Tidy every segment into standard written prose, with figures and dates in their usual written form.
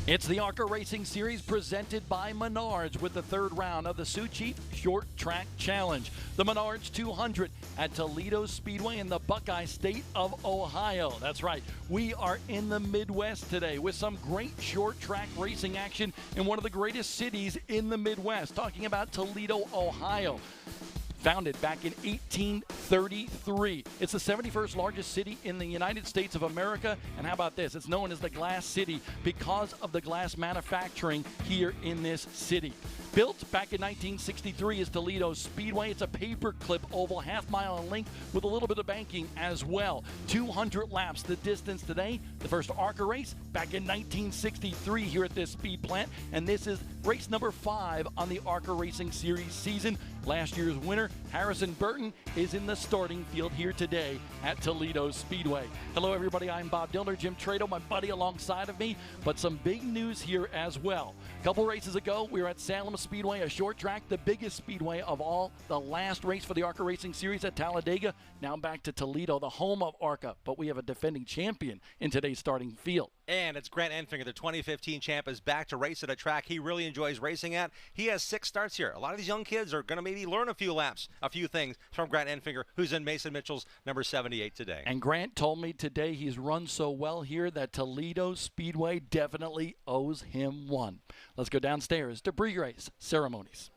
It's the ARCA Racing Series presented by Menards with the third round of the Sioux Chief Short Track Challenge. The Menards 200 at Toledo Speedway in the Buckeye State of Ohio. That's right, we are in the Midwest today with some great short track racing action in one of the greatest cities in the Midwest. Talking about Toledo, Ohio. Founded back in 1833. It's the 71st largest city in the United States of America. And how about this? It's known as the Glass City because of the glass manufacturing here in this city. Built back in 1963 is Toledo Speedway. It's a paperclip oval, half-mile in length with a little bit of banking as well. 200 laps the distance today. The first ARCA race back in 1963 here at this speed plant. And this is race number 5 on the ARCA Racing Series season. Last year's winner, Harrison Burton, is in the starting field here today at Toledo Speedway. Hello, everybody. I'm Bob Dillner, Jim Trado, my buddy alongside of me. But some big news here as well. A couple races ago, we were at Salem Speedway, a short track, the biggest speedway of all. The last race for the ARCA Racing Series at Talladega. Now back to Toledo, the home of ARCA. But we have a defending champion in today's starting field. And it's Grant Enfinger, the 2015 champ, is back to race at a track he really enjoys racing at. He has 6 starts here. A lot of these young kids are going to maybe learn a few laps, a few things from Grant Enfinger, who's in Mason Mitchell's number 78 today. And Grant told me today he's run so well here that Toledo Speedway definitely owes him one. Let's go downstairs to pre-race ceremonies.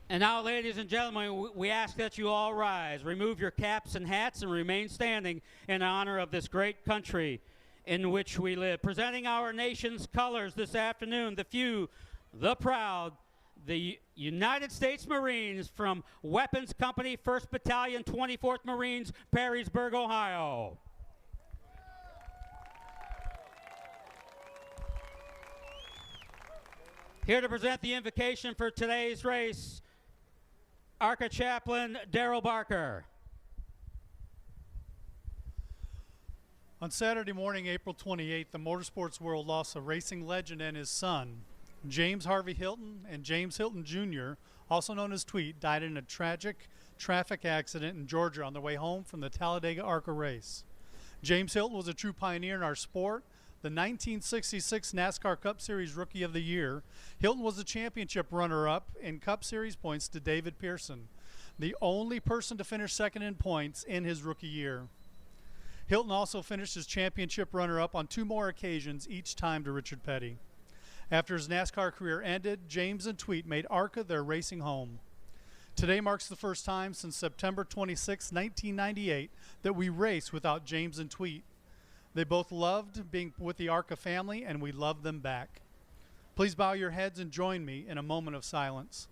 And now, ladies and gentlemen, we ask that you all rise, remove your caps and hats, and remain standing in honor of this great country in which we live. Presenting our nation's colors this afternoon, the few, the proud, the United States Marines from Weapons Company, 1st Battalion, 24th Marines, Perrysburg, Ohio. Here to present the invocation for today's race, ARCA Chaplain Darrell Barker. On Saturday morning, April 28th, the motorsports world lost a racing legend and his son. James Harvey Hilton and James Hilton Jr., also known as Tweet, died in a tragic traffic accident in Georgia on their way home from the Talladega ARCA race. James Hilton was a true pioneer in our sport. The 1966 NASCAR Cup Series Rookie of the Year. Hilton was the championship runner-up in Cup Series points to David Pearson, the only person to finish second in points in his rookie year. Hilton also finished as championship runner-up on 2 more occasions, each time to Richard Petty. After his NASCAR career ended, James and Tweet made ARCA their racing home. Today marks the first time since September 26, 1998, that we race without James and Tweet. They both loved being with the ARCA family, and we love them back. Please bow your heads and join me in a moment of silence.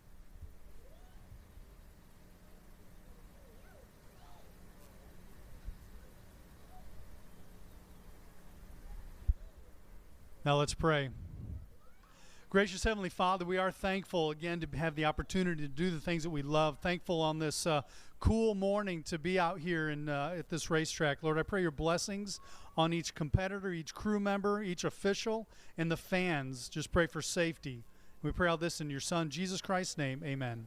Now let's pray. Gracious Heavenly Father, we are thankful again to have the opportunity to do the things that we love. Thankful on this cool morning to be out here at this racetrack. Lord, I pray your blessings on each competitor, each crew member, each official, and the fans. Just pray for safety. We pray all this in your Son, Jesus Christ's name. Amen.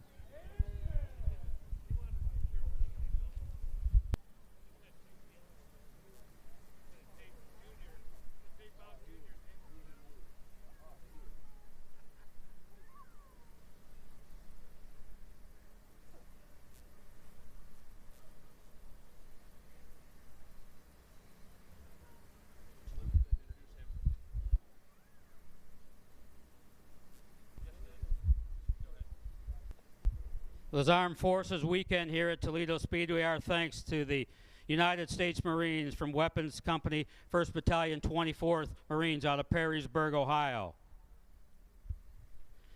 This Armed Forces weekend here at Toledo Speedway, our thanks to the United States Marines from Weapons Company, 1st Battalion, 24th Marines out of Perrysburg, Ohio.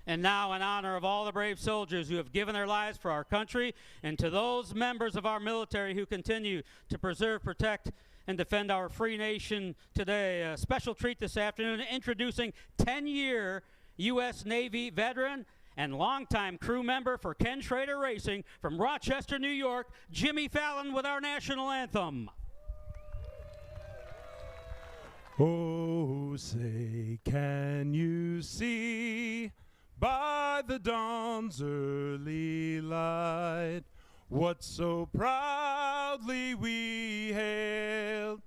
And now, in honor of all the brave soldiers who have given their lives for our country, and to those members of our military who continue to preserve, protect, and defend our free nation today, a special treat this afternoon, introducing 10-year U.S. Navy veteran and longtime crew member for Ken Schrader Racing from Rochester, New York, Jimmy Fallon with our national anthem. Oh, say, can you see by the dawn's early light what so proudly we hailed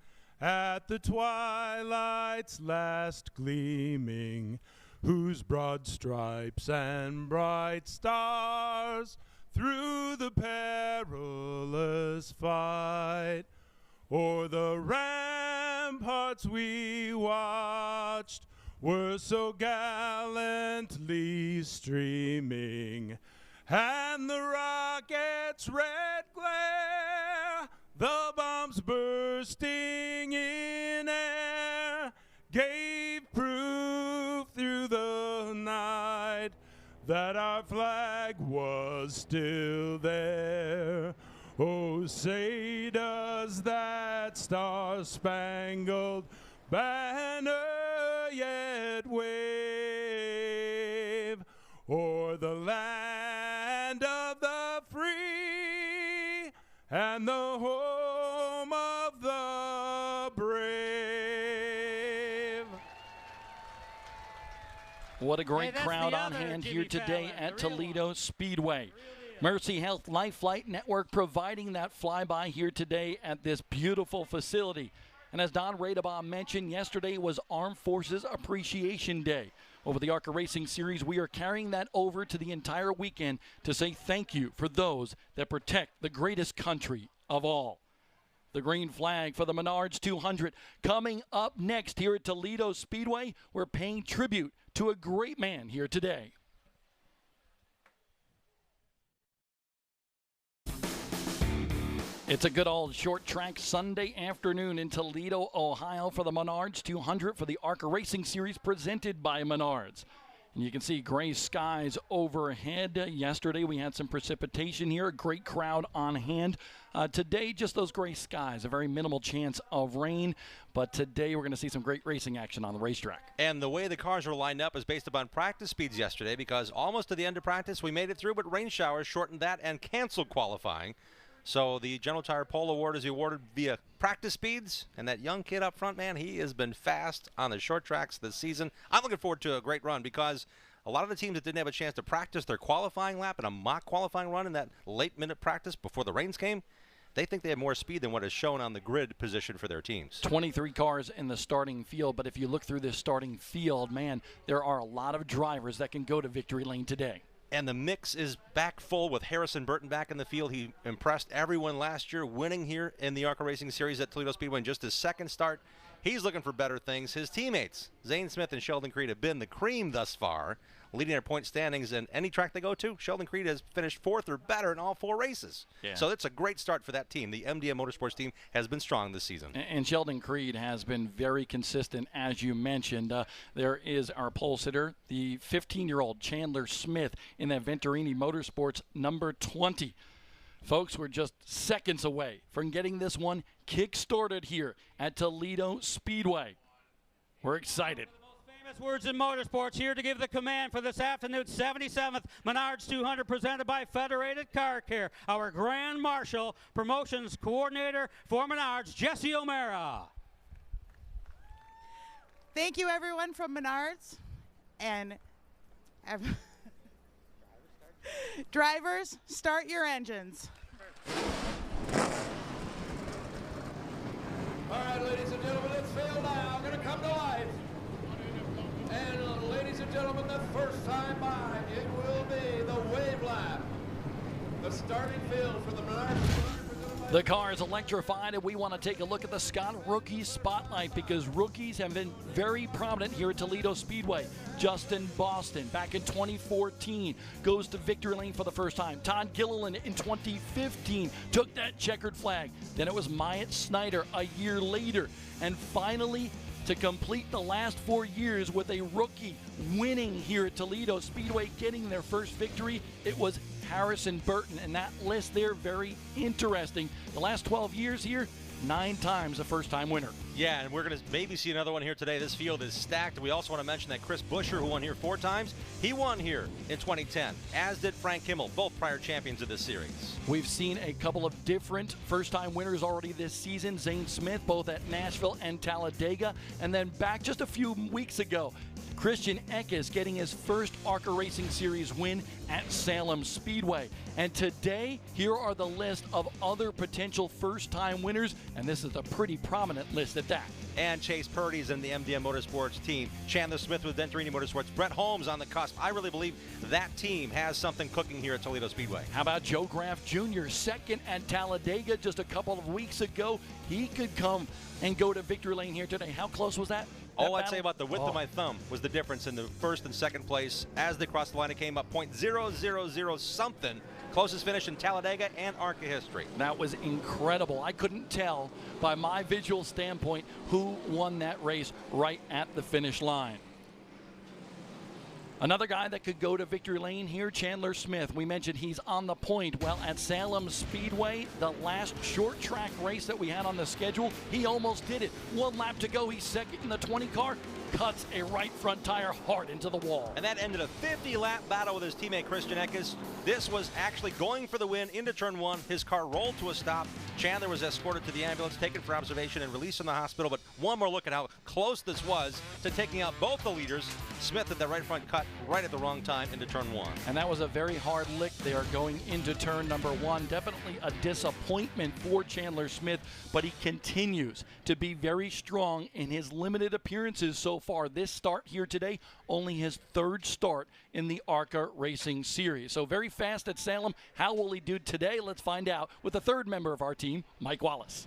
at the twilight's last gleaming, whose broad stripes and bright stars through the perilous fight o'er the ramparts we watched were so gallantly streaming, and the rocket's red glare, the bombs bursting in air, gave proof through the night that our flag was still there. Oh, say does that star-spangled banner yet wave o'er the land of the free and the home of the brave. What a great Hey, that's crowd the on other hand Jimmy here today Fallon, at the real Toledo one. Speedway. Mercy Health Life Flight Network providing that flyby here today at this beautiful facility. And as Don Radebaugh mentioned, yesterday was Armed Forces Appreciation Day. Over the ARCA Racing Series, we are carrying that over to the entire weekend to say thank you for those that protect the greatest country of all. The green flag for the Menards 200 coming up next here at Toledo Speedway. We're paying tribute to a great man here today. It's a good old short track Sunday afternoon in Toledo, Ohio for the Menards 200 for the ARCA Racing Series presented by Menards. And you can see gray skies overhead. Yesterday we had some precipitation here, a great crowd on hand. Today, just those gray skies, a very minimal chance of rain. But today we're going to see some great racing action on the racetrack. And the way the cars are lined up is based upon practice speeds yesterday, because almost to the end of practice we made it through, but rain showers shortened that and canceled qualifying. So the General Tire Pole Award is awarded via practice speeds, and that young kid up front, man, he has been fast on the short tracks this season. I'm looking forward to a great run, because a lot of the teams that didn't have a chance to practice their qualifying lap and a mock qualifying run in that late-minute practice before the rains came, they think they have more speed than what is shown on the grid position for their teams. 23 cars in the starting field, but if you look through this starting field, man, there are a lot of drivers that can go to victory lane today. And the mix is back full with Harrison Burton back in the field. He impressed everyone last year, winning here in the ARCA Racing Series at Toledo Speedway in just his second start. He's looking for better things. His teammates, Zane Smith and Sheldon Creed, have been the cream thus far, leading their point standings. And any track they go to, Sheldon Creed has finished fourth or better in all 4 races. Yeah. So it's a great start for that team. The MDM Motorsports team has been strong this season. And Sheldon Creed has been very consistent, as you mentioned. There is our pole sitter, the 15-year-old Chandler Smith in that Venturini Motorsports number 20. Folks, we're just seconds away from getting this one kick-started here at Toledo Speedway. We're excited. Famous words in motorsports, here to give the command for this afternoon's 77th Menards 200 presented by Federated Car Care. Our Grand Marshal, Promotions Coordinator for Menards, Jesse O'Mara. Thank you, everyone from Menards. And drivers, start your engines. All right, ladies and gentlemen, it's field now. Going to come to life. And ladies and gentlemen, the first time by, it will be the wave lap. The starting field for the Menards. The car is electrified, and we want to take a look at the Scott Rookie Spotlight, because rookies have been very prominent here at Toledo Speedway. Justin Boston, back in 2014, goes to victory lane for the first time. Todd Gilliland in 2015 took that checkered flag. Then it was Myatt Snyder a year later. And finally, to complete the last 4 years with a rookie winning here at Toledo Speedway, getting their first victory, it was Harrison Burton. And that list there, very interesting. The last 12 years here, 9 times a first-time winner. Yeah, and we're going to maybe see another one here today. This field is stacked. We also want to mention that Chris Buescher, who won here 4 times, he won here in 2010, as did Frank Kimmel, both prior champions of this series. We've seen a couple of different first-time winners already this season. Zane Smith, both at Nashville and Talladega. And then back just a few weeks ago, Christian Eckes getting his first ARCA Racing Series win at Salem Speedway. And today, here are the list of other potential first-time winners, and this is a pretty prominent list at at that. And Chase Purdy's in the MDM Motorsports team. Chandler Smith with Venturini Motorsports. Brett Holmes on the cusp. I really believe that team has something cooking here at Toledo Speedway. How about Joe Graff Jr., second at Talladega just a couple of weeks ago? He could come and go to victory lane here today. How close was that? All I'd say about the width of my thumb was the difference in the first and second place. As they crossed the line, it came up .000 something. Closest finish in Talladega and ARCA history. That was incredible. I couldn't tell by my visual standpoint who won that race right at the finish line. Another guy that could go to victory lane here, Chandler Smith. We mentioned he's on the point. Well, at Salem Speedway, the last short track race that we had on the schedule, he almost did it. 1 lap to go. He's second in the 20 car. Cuts a right front tire hard into the wall. And that ended a 50-lap battle with his teammate Christian Eckes. This was actually going for the win into turn 1. His car rolled to a stop. Chandler was escorted to the ambulance, taken for observation, and released from the hospital. But one more look at how close this was to taking out both the leaders. Smith at the right front cut right at the wrong time into turn 1. And that was a very hard lick there going into turn number 1. Definitely a disappointment for Chandler Smith, but he continues to be very strong in his limited appearances so far. This start here today, only his 3rd start in the ARCA Racing Series. So very fast at Salem. How will he do today? Let's find out with the 3rd member of our team, Mike Wallace.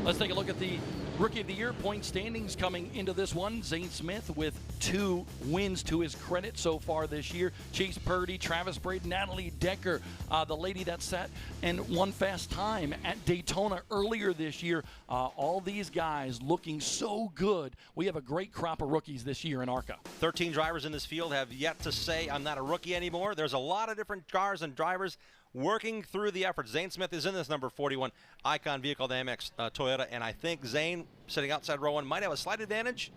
Let's take a look at the Rookie of the Year point standings coming into this one. Zane Smith with 2 wins to his credit so far this year. Chase Purdy, Travis Braden, Natalie Decker, the lady that sat and won fast time at Daytona earlier this year. All these guys looking so good. We have a great crop of rookies this year in ARCA. 13 drivers in this field have yet to say, I'm not a rookie anymore. There's a lot of different cars and drivers working through the effort. Zane Smith is in this number 41 Icon vehicle, the Amex Toyota, and I think Zane, sitting outside row 1, might have a slight advantage,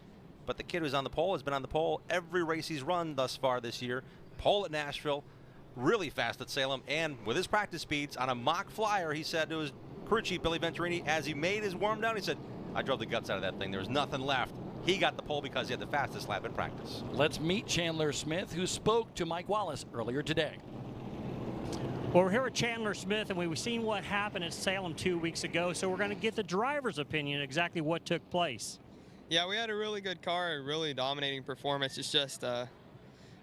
but the kid who's on the pole has been on the pole every race he's run thus far this year. Pole at Nashville, really fast at Salem, and with his practice speeds on a mock flyer, he said to his crew chief, Billy Venturini, as he made his warm down, he said, I drove the guts out of that thing. There was nothing left. He got the pole because he had the fastest lap in practice. Let's meet Chandler Smith, who spoke to Mike Wallace earlier today. Well, we're here with Chandler Smith, and we've seen what happened at Salem 2 weeks ago, so we're going to get the driver's opinion exactly what took place. Yeah, we had a really good car, a really dominating performance. It's just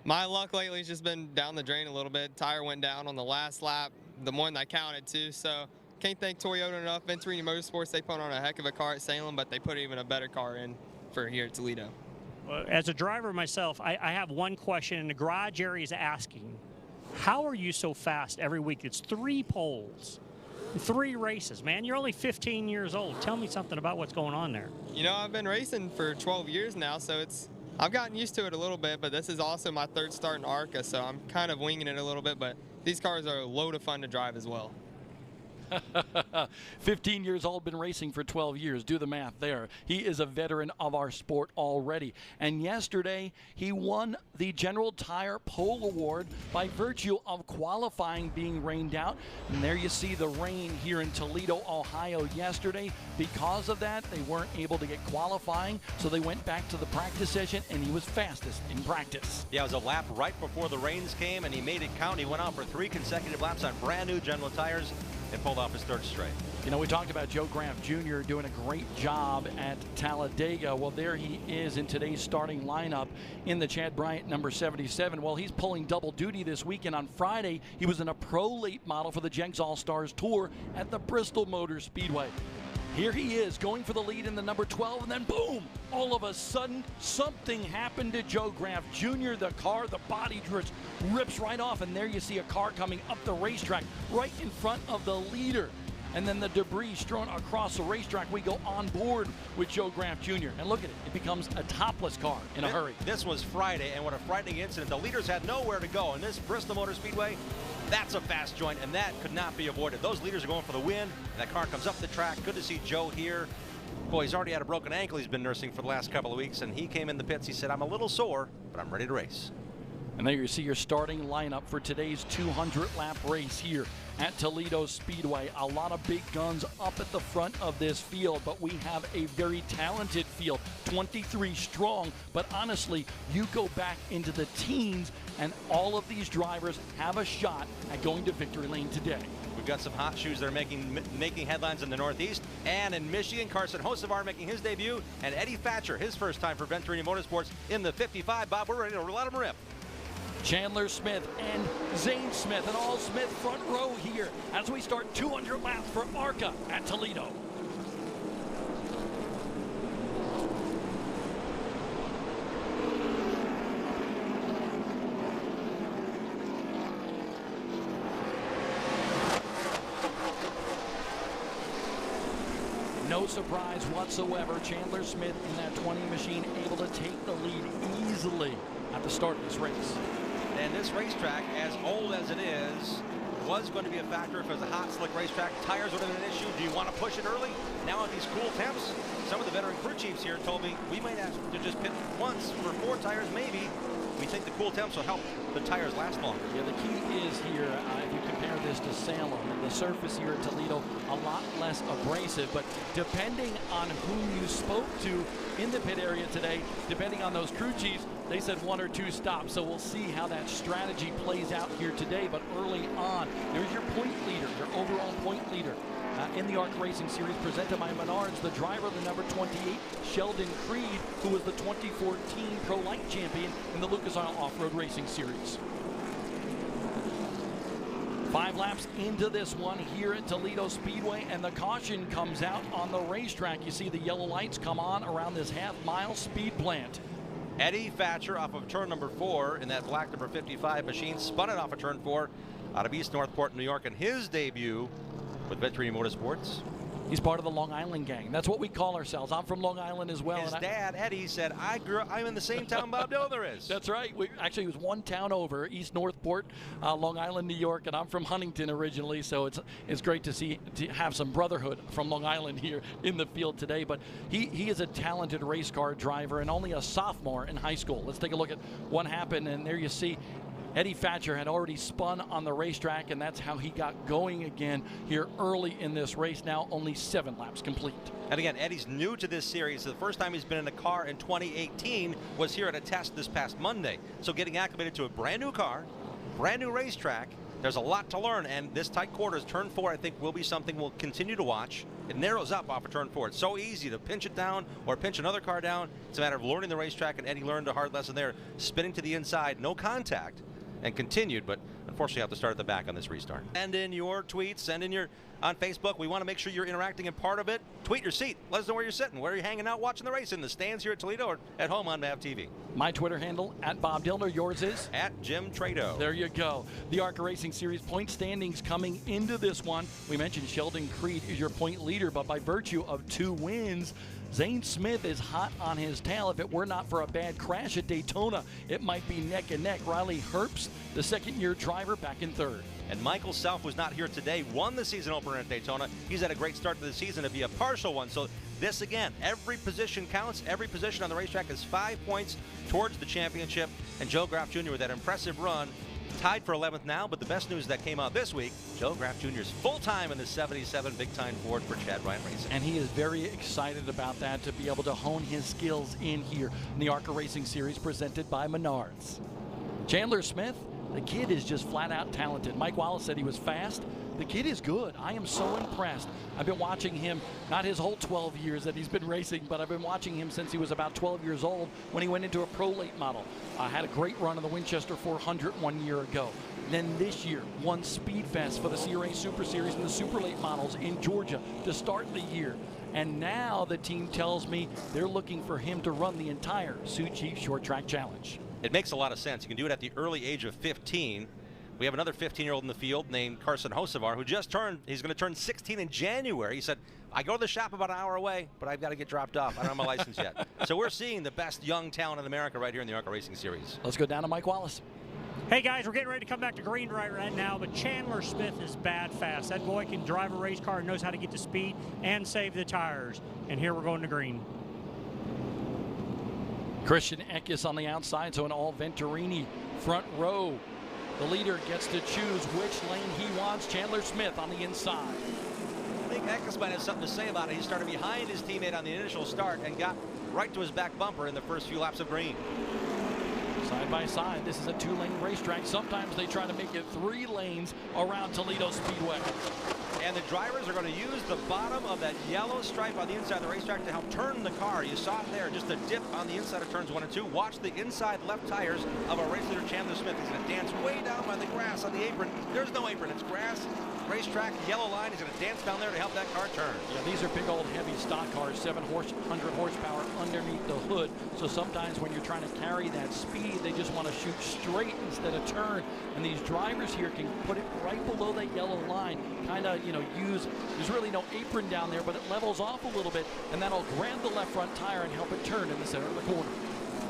my luck lately has just been down the drain a little bit. Tire went down on the last lap, the one I counted too, so can't thank Toyota enough. Venturini Motorsports, they put on a heck of a car at Salem, but they put even a better car in for here at Toledo. Well, as a driver myself, I have one question, and the garage area is asking, how are you so fast every week? It's 3 poles, 3 races, man. You're only 15 years old. Tell me something about what's going on there. You know, I've been racing for 12 years now, so I've gotten used to it a little bit, but this is also my 3rd start in ARCA, so I'm kind of winging it a little bit, but these cars are a load of fun to drive as well. 15 years old, been racing for 12 years. Do the math there. He is a veteran of our sport already. And yesterday, he won the General Tire Pole Award by virtue of qualifying being rained out. And there you see the rain here in Toledo, Ohio yesterday. Because of that, they weren't able to get qualifying, so they went back to the practice session, and he was fastest in practice. Yeah, it was a lap right before the rains came, and he made it count. He went out for 3 consecutive laps on brand new General tires and pulled off his 3rd straight. You know, we talked about Joe Graff Jr. doing a great job at Talladega. Well, there he is in today's starting lineup in the Chad Bryant number 77. Well, he's pulling double duty this weekend. On Friday, he was in a pro late model for the Jenks All-Stars Tour at the Bristol Motor Speedway. Here he is going for the lead in the number 12, and then boom, all of a sudden something happened to Joe Graff Jr. The car, the body just rips right off, and there you see a car coming up the racetrack right in front of the leader. And then the debris strewn across the racetrack. We go on board with Joe Graff Jr. And look at it. It becomes a topless car in a hurry. This was Friday, and what a frightening incident. The leaders had nowhere to go. And this Bristol Motor Speedway, that's a fast joint, and that could not be avoided. Those leaders are going for the win. That car comes up the track. Good to see Joe here. Boy, he's already had a broken ankle he's been nursing for the last couple of weeks, and he came in the pits. He said, I'm a little sore, but I'm ready to race. And there you see your starting lineup for today's 200-lap race here at Toledo Speedway. A lot of big guns up at the front of this field, but we have a very talented field, 23 strong. But honestly, you go back into the teens, and all of these drivers have a shot at going to victory lane today. We've got some hot shoes that are making headlines in the Northeast. And in Michigan, Carson Hocevar making his debut, and Eddie Thatcher, his first time for Venturini Motorsports in the 55. Bob, we're ready to let him rip. Chandler Smith and Zane Smith, and all Smith front row here as we start 200 laps for ARCA at Toledo. No surprise whatsoever. Chandler Smith in that 20 machine able to take the lead easily at the start of this race. And this racetrack, as old as it is, was going to be a factor if it was a hot, slick racetrack. Tires would have been an issue. Do you want to push it early? Now at these cool temps, some of the veteran crew chiefs here told me we might have to just pit once for 4 tires maybe. We think the cool temps will help the tires last longer. Yeah, the key is here, if you compare this to Salem, the surface here at Toledo, a lot less abrasive, but depending on whom you spoke to in the pit area today, depending on those crew chiefs, they said 1 or 2 stops, so we'll see how that strategy plays out here today. But early on, there's your point leader, your overall point leader. In the ARCA Racing Series presented by Menards, the driver, the number 28, Sheldon Creed, who was the 2014 Pro Light champion in the Lucas Oil Off-Road Racing Series. 5 laps into this one here at Toledo Speedway, and the caution comes out on the racetrack. You see the yellow lights come on around this half-mile speed plant. Eddie Thatcher off of turn number 4 in that black number 55 machine, spun it off of turn 4 out of East Northport, New York, in his debut with Venturini Motorsports. He's part of the Long Island gang. That's what we call ourselves. I'm from Long Island as well. His dad, Eddie, said, I'm in the same town Bob Diller is. That's right. Actually, it was one town over, East Northport, Long Island, New York, and I'm from Huntington originally, so it's great to have some brotherhood from Long Island here in the field today. But he is a talented race car driver and only a sophomore in high school. Let's take a look at what happened, and there you see Eddie Thatcher had already spun on the racetrack, and that's how he got going again here early in this race. Now only 7 laps complete. And again, Eddie's new to this series. The first time he's been in a car in 2018 was here at a test this past Monday. So getting acclimated to a brand new car, brand new racetrack, there's a lot to learn, and this tight quarters, turn 4, I think will be something we'll continue to watch. It narrows up off of turn 4. It's so easy to pinch it down or pinch another car down. It's a matter of learning the racetrack, and Eddie learned a hard lesson there. Spinning to the inside, no contact, and continued, but unfortunately have to start at the back on this restart. Send in your tweets, send in your on Facebook. We want to make sure you're interacting and part of it. Tweet your seat. Let us know where you're sitting, where you're hanging out watching the race, in the stands here at Toledo or at home on MAV TV. My Twitter handle, @BobDillner. Yours is? @JimTrado. There you go. The ARCA Racing Series point standings coming into this one. We mentioned Sheldon Creed is your point leader, but by virtue of 2 wins, Zane Smith is hot on his tail. If it were not for a bad crash at Daytona, it might be neck and neck. Riley Herbst, the second-year driver, back in 3rd. And Michael Self was not here today, won the season opener at Daytona. He's had a great start to the season to be a partial one. So this, again, every position counts. Every position on the racetrack is 5 points towards the championship. And Joe Graff Jr. with that impressive run, tied for 11th now, but the best news that came out this week, Joe Graff Jr. is full-time in the 77 big-time Ford for Chad Ryan Racing. And he is very excited about that, to be able to hone his skills in here in the ARCA Racing Series presented by Menards. Chandler Smith, the kid is just flat-out talented. Mike Wallace said he was fast. The kid is good. I am so impressed. I've been watching him, not his whole 12 years that he's been racing, but I've been watching him since he was about 12 years old when he went into a pro late model. Had a great run in the Winchester 400 1 year ago. Then this year, won Speed Fest for the CRA Super Series and the Super Late Models in Georgia to start the year. And now the team tells me they're looking for him to run the entire Sioux Chief Short Track Challenge. It makes a lot of sense. You can do it at the early age of 15. We have another 15-year-old in the field named Carson Hocevar, who just he's going to turn 16 in January. He said, I go to the shop about an hour away, but I've got to get dropped off. I don't have my license yet. So we're seeing the best young talent in America right here in the ARCA Racing Series. Let's go down to Mike Wallace. Hey guys, we're getting ready to come back to green right now, but Chandler Smith is bad fast. That boy can drive a race car and knows how to get to speed and save the tires. And here we're going to green. Christian Eckes on the outside, so an all Venturini front row The leader gets to choose which lane he wants. Chandler Smith on the inside. I think Eckes might have something to say about it. He started behind his teammate on the initial start and got right to his back bumper in the first few laps of green. Side by side, this is a 2-lane racetrack. Sometimes they try to make it 3 lanes around Toledo Speedway. And the drivers are going to use the bottom of that yellow stripe on the inside of the racetrack to help turn the car. You saw it there, just a dip on the inside of turns 1 and 2. Watch the inside left tires of our race leader Chandler Smith. He's going to dance way down by the grass on the apron. There's no apron, it's grass. Racetrack, yellow line. He's going to dance down there to help that car turn. Yeah, these are big old heavy stock cars, 700 horsepower underneath the hood. So sometimes when you're trying to carry that speed, they just want to shoot straight instead of turn. And these drivers here can put it right below that yellow line. Kind of, there's really no apron down there, but it levels off a little bit, and that'll grab the left front tire and help it turn in the center of the corner.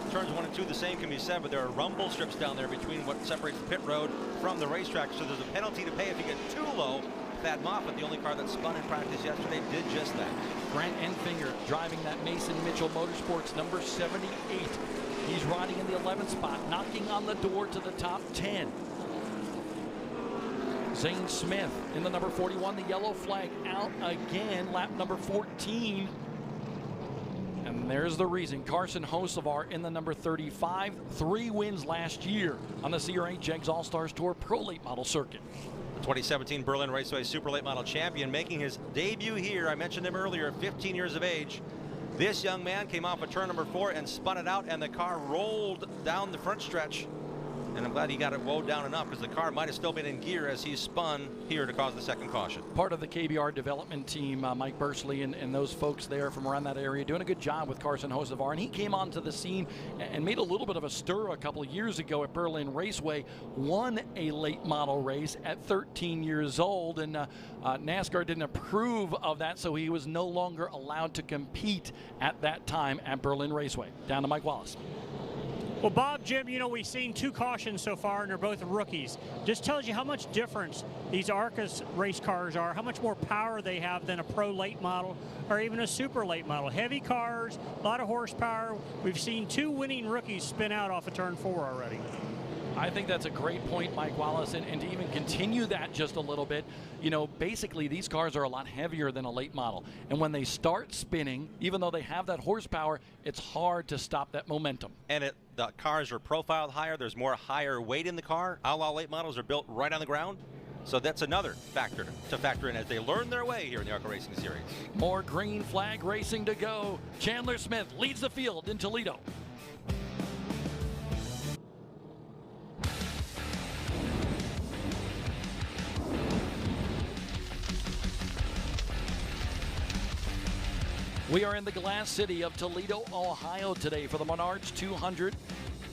Turns 1 and 2, the same can be said, but there are rumble strips down there between what separates the pit road from the racetrack, so there's a penalty to pay if you get too low. Thad Moffitt, the only car that spun in practice yesterday, did just that. Grant Enfinger driving that Mason Mitchell Motorsports number 78. He's riding in the 11th spot, knocking on the door to the top 10. Zane Smith in the number 41, the yellow flag out again, lap number 14. And there's the reason. Carson Hocevar in the number 35, 3 wins last year on the CRA Jegs All-Stars Tour Pro Late Model Circuit. The 2017 Berlin Raceway Super Late Model Champion making his debut here. I mentioned him earlier, 15 years of age. This young man came off of turn number 4 and spun it out, and the car rolled down the front stretch. And I'm glad he got it wound down enough, because the car might have still been in gear as he spun here to cause the second caution. Part of the KBR development team, Mike Bursley and those folks there from around that area doing a good job with Carson Hocevar. And he came onto the scene and made a little bit of a stir a couple of years ago at Berlin Raceway, won a late model race at 13 years old. And NASCAR didn't approve of that, so he was no longer allowed to compete at that time at Berlin Raceway. Down to Mike Wallace. Well, Bob, Jim, we've seen 2 cautions so far, and they're both rookies. Just tells you how much difference these ARCA race cars are, how much more power they have than a pro late model or even a super late model. Heavy cars, a lot of horsepower. We've seen 2 winning rookies spin out off of turn 4 already. I think that's a great point, Mike Wallace, and to even continue that just a little bit, basically these cars are a lot heavier than a late model. And when they start spinning, even though they have that horsepower, it's hard to stop that momentum. And the cars are profiled higher. There's more higher weight in the car. A la late models are built right on the ground. So that's another factor to factor in as they learn their way here in the ARCA Racing Series. More green flag racing to go. Chandler Smith leads the field in Toledo. We are in the glass city of Toledo, Ohio today for the Menards 200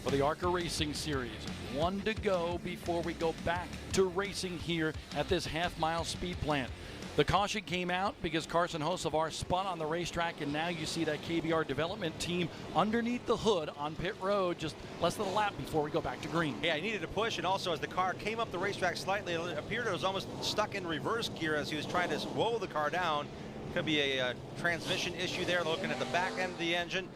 for the ARCA Racing Series. 1 to go before we go back to racing here at this half-mile speed plant. The caution came out because Carson Hocevar spun on the racetrack, and now you see that KBR development team underneath the hood on pit road just less than a lap before we go back to green. Yeah, he needed to push, and also as the car came up the racetrack slightly, it appeared it was almost stuck in reverse gear as he was trying to roll the car down. Could be a transmission issue there, looking at the back end of the engine.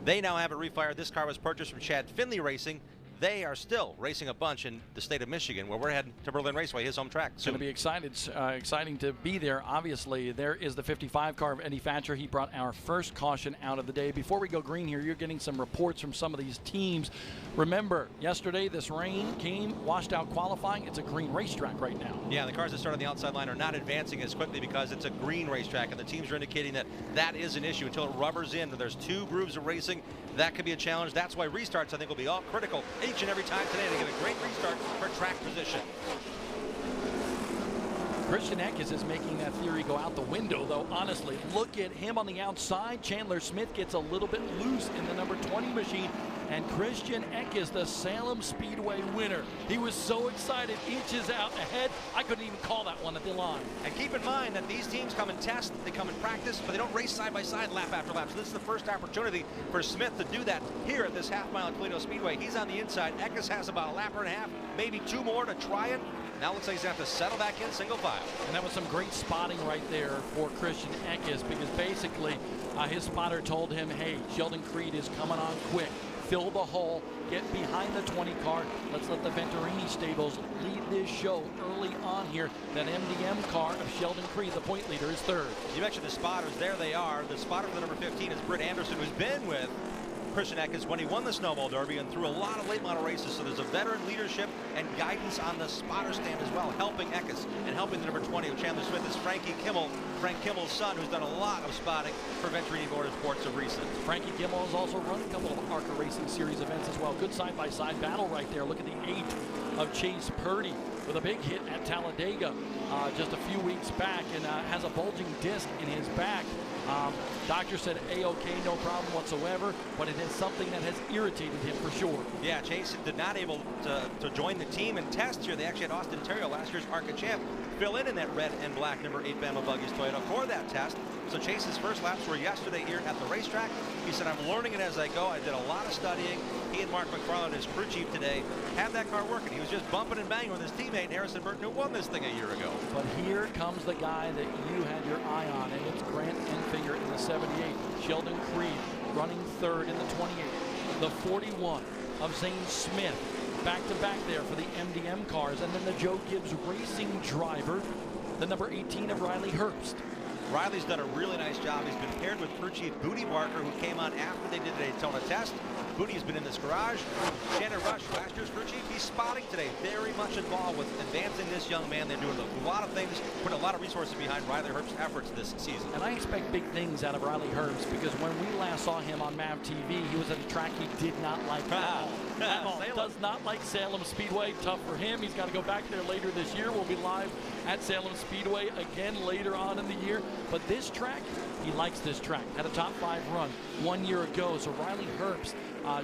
They now have it refired. This car was purchased from Chad Finley Racing. They are still racing a bunch in the state of Michigan, where we're heading to Berlin Raceway, his home track. It's going to be exciting to be there. Obviously, there is the 55 car of Eddie Thatcher. He brought our first caution out of the day. Before we go green here, you're getting some reports from some of these teams. Remember, yesterday this rain came, washed out qualifying. It's a green racetrack right now. Yeah, the cars that start on the outside line are not advancing as quickly because it's a green racetrack, and the teams are indicating that that is an issue until it rubbers in. There's 2 grooves of racing. That could be a challenge. That's why restarts, I think, will be all critical each and every time today to get a great restart for track position. Christian Eckes is making that theory go out the window, though. Honestly, look at him on the outside. Chandler Smith gets a little bit loose in the number 20 machine, and Christian Eckes, the Salem Speedway winner. He was so excited, inches out ahead. I couldn't even call that one at the line. And keep in mind that these teams come and test, they come and practice, but they don't race side by side lap after lap. So this is the first opportunity for Smith to do that here at this half-mile at Toledo Speedway. He's on the inside. Eckes has about a lap and a half, maybe 2 more to try it. Now looks like he's going to have to settle back in single file. And that was some great spotting right there for Christian Eckes, because basically his spotter told him, hey, Sheldon Creed is coming on quick. fill the hole, get behind the 20 car. Let's let the Venturini stables lead this show early on here. That MDM car of Sheldon Creed, the point leader, is third. You mentioned the spotters. There they are. The spotter for the number 15 is Britt Anderson, who's been with Christian Eckes when he won the Snowball Derby and through a lot of late model races. So there's a veteran leadership and guidance on the spotter stand as well, helping Eckes. And helping the number 20 of Chandler Smith is Frankie Kimmel, Frank Kimmel's son, who's done a lot of spotting for Venturini Motorsports of recent. Frankie Kimmel has also run a couple of ARCA Racing Series events as well. Good side-by-side battle right there. Look at the 8 of Chase Purdy with a big hit at Talladega just a few weeks back, and has a bulging disc in his back. Doctor said A-OK, no problem whatsoever, but it is something that has irritated him for sure. Yeah, Chase did not able to join the team and test here. They actually had Austin Terrio, last year's ARCA champ, fill in that red and black number 8 Bama Buggies Toyota for that test. So Chase's first laps were yesterday here at the racetrack. He said, I'm learning it as I go. I did a lot of studying. He and Mark McFarland, his crew chief today, had that car working. He was just bumping and banging with his teammate Harrison Burton, who won this thing a year ago. But here comes the guy that you had your eye on, and it's Grant Enfinger in the 78. Sheldon Creed running third in the 28. The 41 of Zane Smith, back-to-back there for the MDM cars. And then the Joe Gibbs Racing driver, the number 18 of Riley Herbst. Riley's done a really nice job. He's been paired with crew chief Booty Barker, who came on after they did the Daytona test. Booty's been in this garage. Shannon Rush, last year's crew chief, he's spotting today. Very much involved with advancing this young man. They're doing a lot of things, putting a lot of resources behind Riley Herbst's efforts this season. And I expect big things out of Riley Herbst, because when we last saw him on MAV TV, he was at a track he did not like at all. Does not like Salem Speedway. Tough for him. He's got to go back there later this year. We'll be live at Salem Speedway again later on in the year. But this track, he likes this track. Had a top 5 run 1 year ago. So Riley Herbst,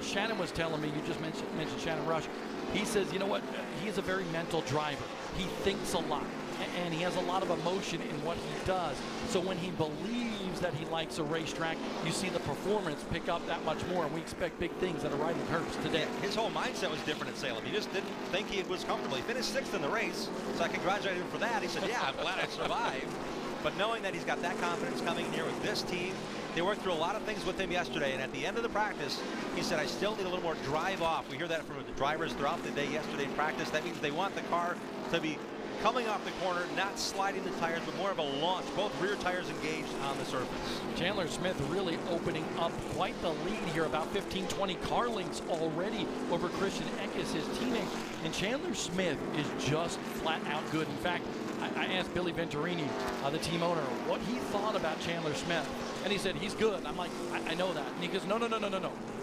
Shannon was telling me, you just mentioned Shannon Rush. He says, you know what, he's a very mental driver. He thinks a lot, and he has a lot of emotion in what he does. So when he believes that he likes a racetrack, you see the performance pick up that much more, and we expect big things out of Riley Herbst today. His whole mindset was different at Salem. He just didn't think he was comfortable. He finished 6th in the race, so I congratulate him for that. He said, yeah, I'm glad I survived. But knowing that he's got that confidence coming in here with this team, they worked through a lot of things with him yesterday, and at the end of the practice, he said, I still need a little more drive off. We hear that from the drivers throughout the day yesterday in practice. That means they want the car to be coming off the corner, not sliding the tires, but more of a launch, both rear tires engaged on the surface. Chandler Smith really opening up quite the lead here, about 15-20 car lengths already over Christian Eckes, his teammate. And Chandler Smith is just flat out good. In fact, I asked Billy Venturini, the team owner, what he thought about Chandler Smith. And he said, he's good. I'm like, I know that. And he goes, no.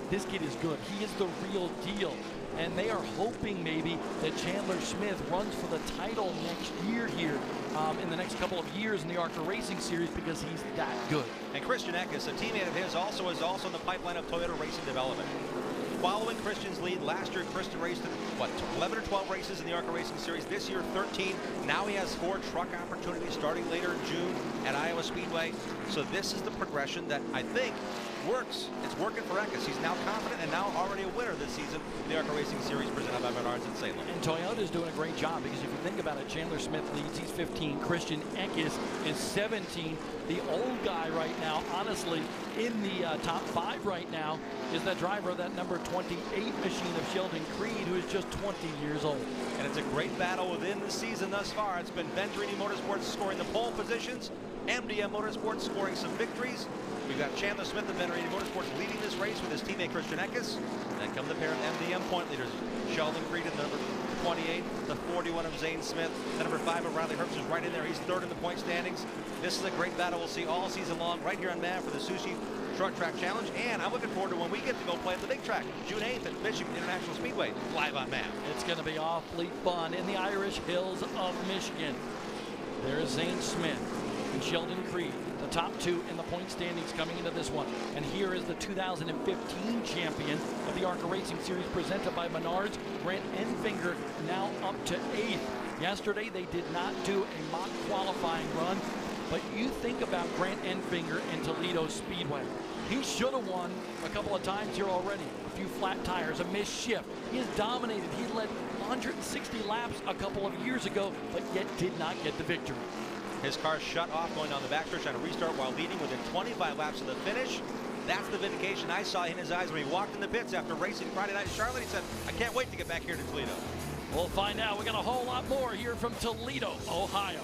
This kid is good. He is the real deal. And they are hoping maybe that Chandler Smith runs for the title next year here, in the next couple of years in the ARCA Racing Series, because he's that good. And Christian Eckes, a teammate of his, is also in the pipeline of Toyota Racing Development. Following Christian's lead, last year Christian raced in, 11 or 12 races in the ARCA Racing Series. This year, 13. Now he has 4 truck opportunities starting later in June at Iowa Speedway. So this is the progression that I think works. It's working for Eckes. He's now confident and now already a winner this season in the ARCA Racing Series presented by Menards in Salem. And Toyota's doing a great job, because if you think about it, Chandler Smith leads. He's 15. Christian Eckes is 17. The old guy right now, honestly, in the top 5 right now, is that driver of that number 28 machine of Sheldon Creed, who is just 20 years old. And it's a great battle within the season thus far. It's been Venturini Motorsports scoring the pole positions, MDM Motorsports scoring some victories. We've got Chandler Smith of Venturini Motorsports leading this race with his teammate Christian Eckes. Then come the pair of MDM point leaders, Sheldon Creed at number 28, the 41 of Zane Smith, the number 5 of Riley Herbst is right in there. He's 3rd in the point standings. This is a great battle we'll see all season long right here on MAV for the Sushi Short Track Challenge. And I'm looking forward to when we get to go play at the big track, June 8th at Michigan International Speedway, live on MAV. It's going to be awfully fun in the Irish Hills of Michigan. There's Zane Smith and Sheldon Creed, the top 2 in the point standings coming into this one. And here is the 2015 champion of the ARCA Racing Series presented by Menards, Grant Enfinger, now up to 8th. Yesterday they did not do a mock qualifying run, but you think about Grant Enfinger in Toledo Speedway. He should have won a couple of times here already. A few flat tires, a missed shift. He has dominated. He led 160 laps a couple of years ago, but yet did not get the victory. His car shut off going down the backstretch on a restart while leading within 25 laps of the finish. That's the vindication I saw in his eyes when he walked in the pits after racing Friday night in Charlotte. He said, I can't wait to get back here to Toledo. We'll find out. We got a whole lot more here from Toledo, Ohio.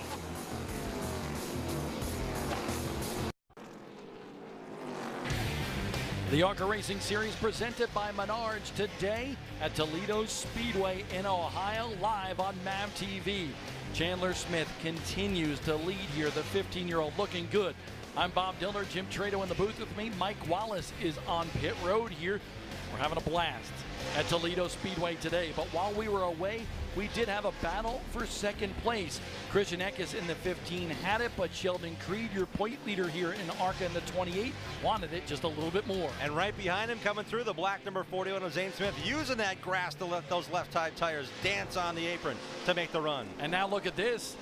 The ARCA Racing Series presented by Menards today at Toledo Speedway in Ohio, live on MAV TV. Chandler Smith continues to lead here, the 15-year-old looking good. I'm Bob Diller, Jim Trado in the booth with me. Mike Wallace is on pit road here. We're having a blast at Toledo Speedway today, but while we were away, we did have a battle for second place. Christian Eckes in the 15 had it, but Sheldon Creed, your point leader here in ARCA in the 28, wanted it just a little bit more. And right behind him, coming through, the black number 41 of Zane Smith, using that grass to let those left-side tires dance on the apron to make the run. And now look at this.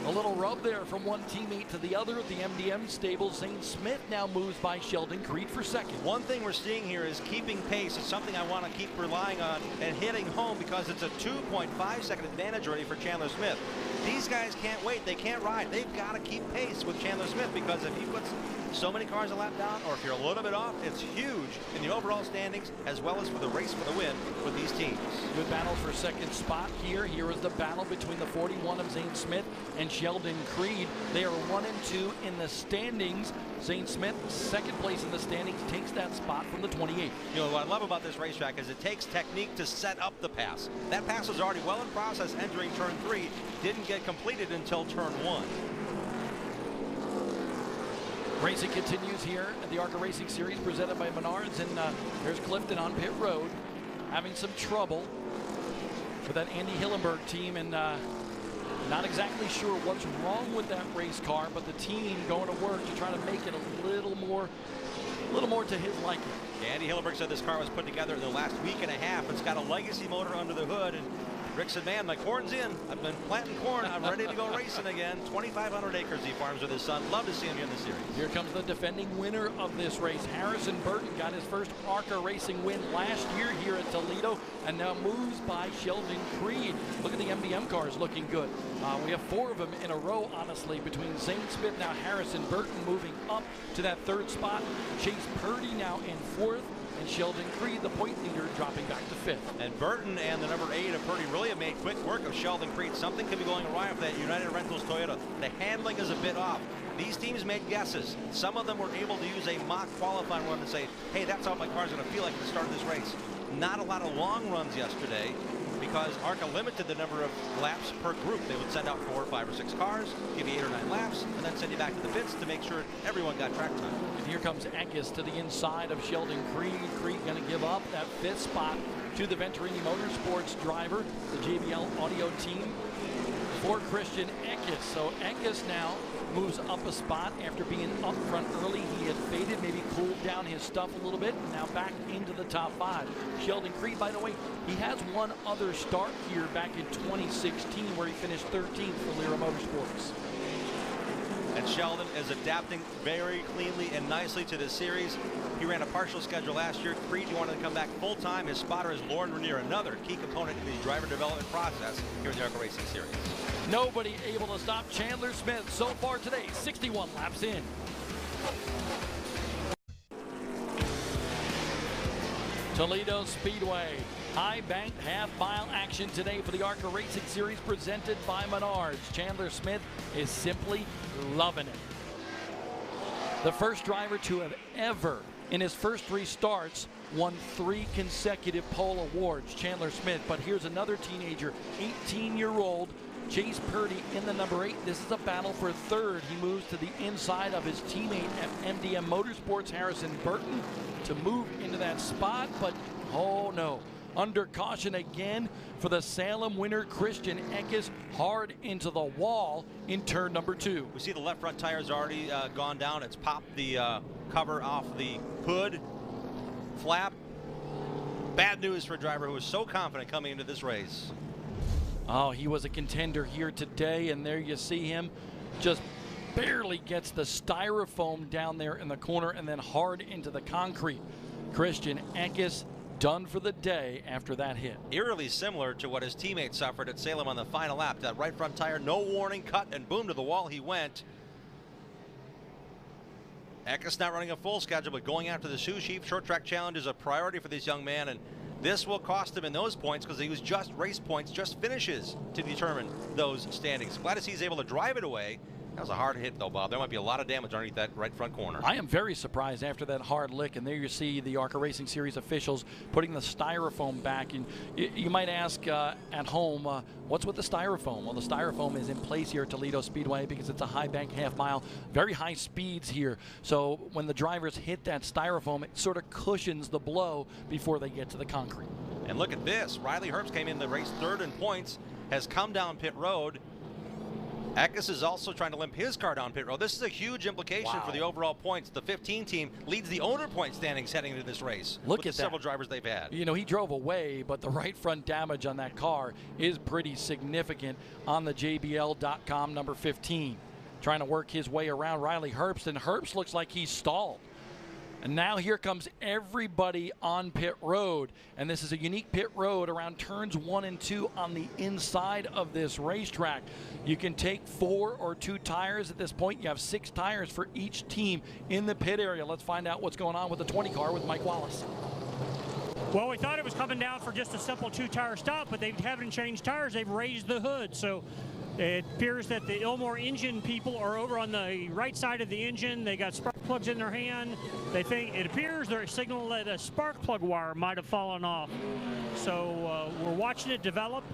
A little rub there from one teammate to the other. The MDM stable, Zane Smith now moves by Sheldon Creed for second. One thing we're seeing here is keeping pace. It's something I want to keep relying on and hitting home because it's a 2.5-second advantage already for Chandler Smith. These guys can't wait. They can't ride. They've got to keep pace with Chandler Smith because if he puts so many cars a lap down, or if you're a little bit off, it's huge in the overall standings as well as for the race for the win with these teams. Good battle for second spot here. Here is the battle between the 41 of Zane Smith and Sheldon Creed. They are 1 and 2 in the standings. Zane Smith, second place in the standings, takes that spot from the 28. You know, what I love about this racetrack is it takes technique to set up the pass. That pass was already well in process entering turn 3, didn't get completed until turn 1. Racing continues here at the ARCA Racing Series presented by Menards, and there's Clifton on pit road having some trouble with that Andy Hillenberg team, and not exactly sure what's wrong with that race car, but the team going to work to try to make it a little more to his liking. Yeah, Andy Hillenberg said this car was put together in the last week and a half. It's got a legacy motor under the hood, and Rick said, man, my corn's in. I've been planting corn. I'm ready to go racing again. 2,500 acres he farms with his son. Love to see him here in the series. Here comes the defending winner of this race. Harrison Burton got his first ARCA Racing win last year here at Toledo and now moves by Sheldon Creed. Look at the MDM cars looking good. We have 4 of them in a row, honestly, between Zane Smith, now Harrison Burton moving up to that 3rd spot. Chase Purdy now in 4th. And Sheldon Creed, the point leader, dropping back to 5th. And Burton and the number 8 of Purdy really have made quick work of Sheldon Creed. Something could be going awry with that United Rentals Toyota. The handling is a bit off. These teams made guesses. Some of them were able to use a mock qualifying run to say, hey, that's how my car's going to feel like at the start of this race. Not a lot of long runs yesterday because ARCA limited the number of laps per group. They would send out 4, 5, or 6 cars, give you 8 or 9 laps, and then send you back to the pits to make sure everyone got track time. And here comes Eckes to the inside of Sheldon Creed. Creed going to give up that 5th spot to the Venturini Motorsports driver, the JBL Audio team, for Christian Eckes. So Eckes now moves up a spot after being up front early. He had faded, maybe cooled down his stuff a little bit, now back into the top 5. Sheldon Creed, by the way, he has one other start here back in 2016 where he finished 13th for Lira Motorsports. And Sheldon is adapting very cleanly and nicely to this series. He ran a partial schedule last year. Creed wanted to come back full-time. His spotter is Lauren Renier, another key component in the driver development process here in the ARCA Racing Series. Nobody able to stop Chandler Smith so far today, 61 laps in. Toledo Speedway, high banked half-mile action today for the ARCA Racing Series presented by Menards. Chandler Smith is simply loving it. The first driver to have ever, in his first 3 starts, won 3 consecutive pole awards, Chandler Smith. But here's another teenager, 18-year-old Chase Purdy in the number 8. This is a battle for 3rd. He moves to the inside of his teammate at MDM Motorsports, Harrison Burton, to move into that spot, but oh no. Under caution again for the Salem winner, Christian Eckes, hard into the wall in turn number 2. We see the left front tire's already gone down. It's popped the cover off the hood flap. Bad news for a driver who was so confident coming into this race. Oh, he was a contender here today, and there you see him just barely gets the styrofoam down there in the corner and then hard into the concrete. Christian Eckes done for the day after that hit. Eerily similar to what his teammate suffered at Salem on the final lap. That right front tire, no warning, cut, and boom, to the wall he went. Eckes not running a full schedule, but going after the Sioux Chief Short Track Challenge is a priority for this young man, and this will cost him in those points because he was just race points, just finishes to determine those standings. Glad to see he's able to drive it away. That was a hard hit, though, Bob. There might be a lot of damage underneath that right front corner. I am very surprised after that hard lick, and there you see the ARCA Racing Series officials putting the styrofoam back. And you might ask at home, what's with the styrofoam? Well, the styrofoam is in place here at Toledo Speedway because it's a high bank half mile, very high speeds here. So when the drivers hit that styrofoam, it sort of cushions the blow before they get to the concrete. And look at this. Riley Herbst came in the race third in points, has come down pit road. Eckes is also trying to limp his car down pit road. This is a huge implication for the overall points. The 15 team leads the owner point standings heading into this race. Look at the several drivers they've had. You know, he drove away, but the right front damage on that car is pretty significant on the JBL.com number 15. Trying to work his way around Riley Herbst, and Herbst looks like he's stalled. And now here comes everybody on pit road. And this is a unique pit road around turns 1 and 2 on the inside of this racetrack. You can take 4 or 2 tires at this point. You have 6 tires for each team in the pit area. Let's find out what's going on with the 20 car with Mike Wallace. Well, we thought it was coming down for just a simple 2-tire stop, but they haven't changed tires. They've raised the hood. So it appears that the Ilmore engine people are over on the right side of the engine. They got spark plugs in their hand. They think it appears they're signaling that a spark plug wire might have fallen off. So we're watching it develop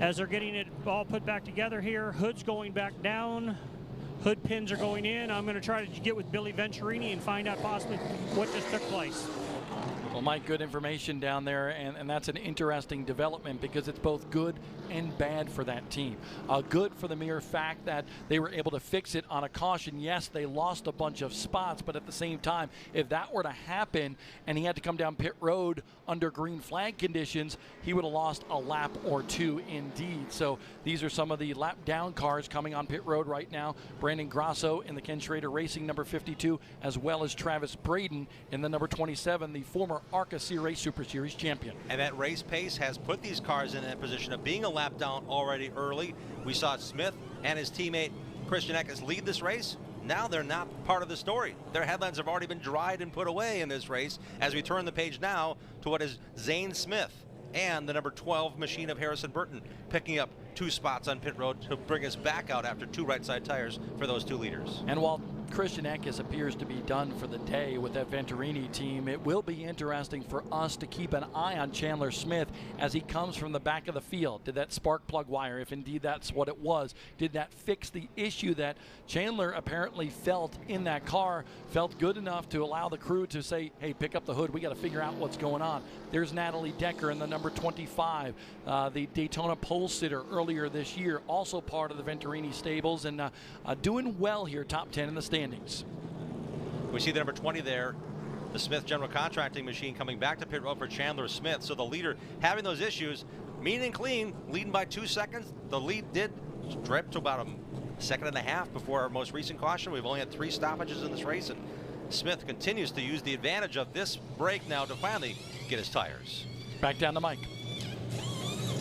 as they're getting it all put back together here. Hood's going back down. Hood pins are going in. I'm going to try to get with Billy Venturini and find out possibly what just took place. Well, Mike, good information down there, and that's an interesting development because it's both good and bad for that team. Good for the mere fact that they were able to fix it on a caution. Yes, they lost a bunch of spots, but at the same time, if that were to happen and he had to come down pit road under green flag conditions, he would have lost a lap or 2 indeed. So these are some of the lap down cars coming on pit road right now. Brandon Grasso in the Ken Schrader Racing number 52, as well as Travis Braden in the number 27, the former ARCA Race Super Series champion. And that race pace has put these cars in that position of being a lap down already early. We saw Smith and his teammate Christian Eckes lead this race. Now they're not part of the story. Their headlines have already been dried and put away in this race as we turn the page now to what is Zane Smith and the number 12 machine of Harrison Burton picking up 2 spots on pit road to bring us back out after 2 right side tires for those 2 leaders. And while Christian Eckes appears to be done for the day with that Venturini team, it will be interesting for us to keep an eye on Chandler Smith as he comes from the back of the field. Did that spark plug wire, if indeed that's what it was, did that fix the issue that Chandler apparently felt in that car, felt good enough to allow the crew to say, hey, pick up the hood, we got to figure out what's going on. There's Natalie Decker in the number 25, the Daytona pole sitter earlier this year, also part of the Venturini stables, and doing well here, top 10 in the standings. We see the number 20 there, the Smith General Contracting machine coming back to pit road for Chandler Smith. So the leader having those issues, mean and clean, leading by 2 seconds. The lead did drip to about a second and a half before our most recent caution. We've only had 3 stoppages in this race, and Smith continues to use the advantage of this break now to finally get his tires. Back down to Mike.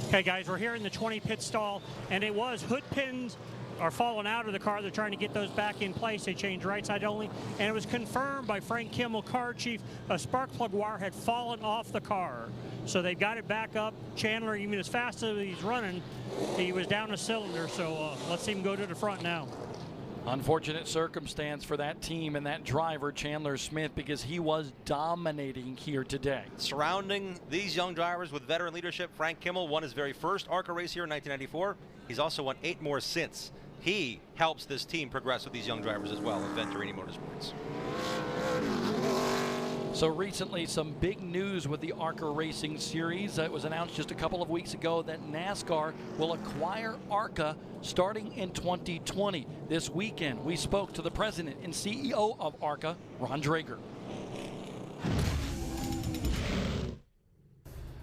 Okay, guys, we're here in the 20 pit stall, and it was hood pins are falling out of the car. They're trying to get those back in place. They changed right side only, and it was confirmed by Frank Kimmel, car chief, a spark plug wire had fallen off the car. So they got it back up. Chandler, even as fast as he's running, he was down a cylinder. So let's see him go to the front now. Unfortunate circumstance for that team and that driver, Chandler Smith, because he was dominating here today. Surrounding these young drivers with veteran leadership, Frank Kimmel won his very first ARCA race here in 1994. He's also won 8 more since. He helps this team progress with these young drivers as well in Venturini Motorsports. So recently, some big news with the ARCA Racing Series. It was announced just a couple of weeks ago that NASCAR will acquire ARCA starting in 2020. This weekend, we spoke to the president and CEO of ARCA, Ron Drager.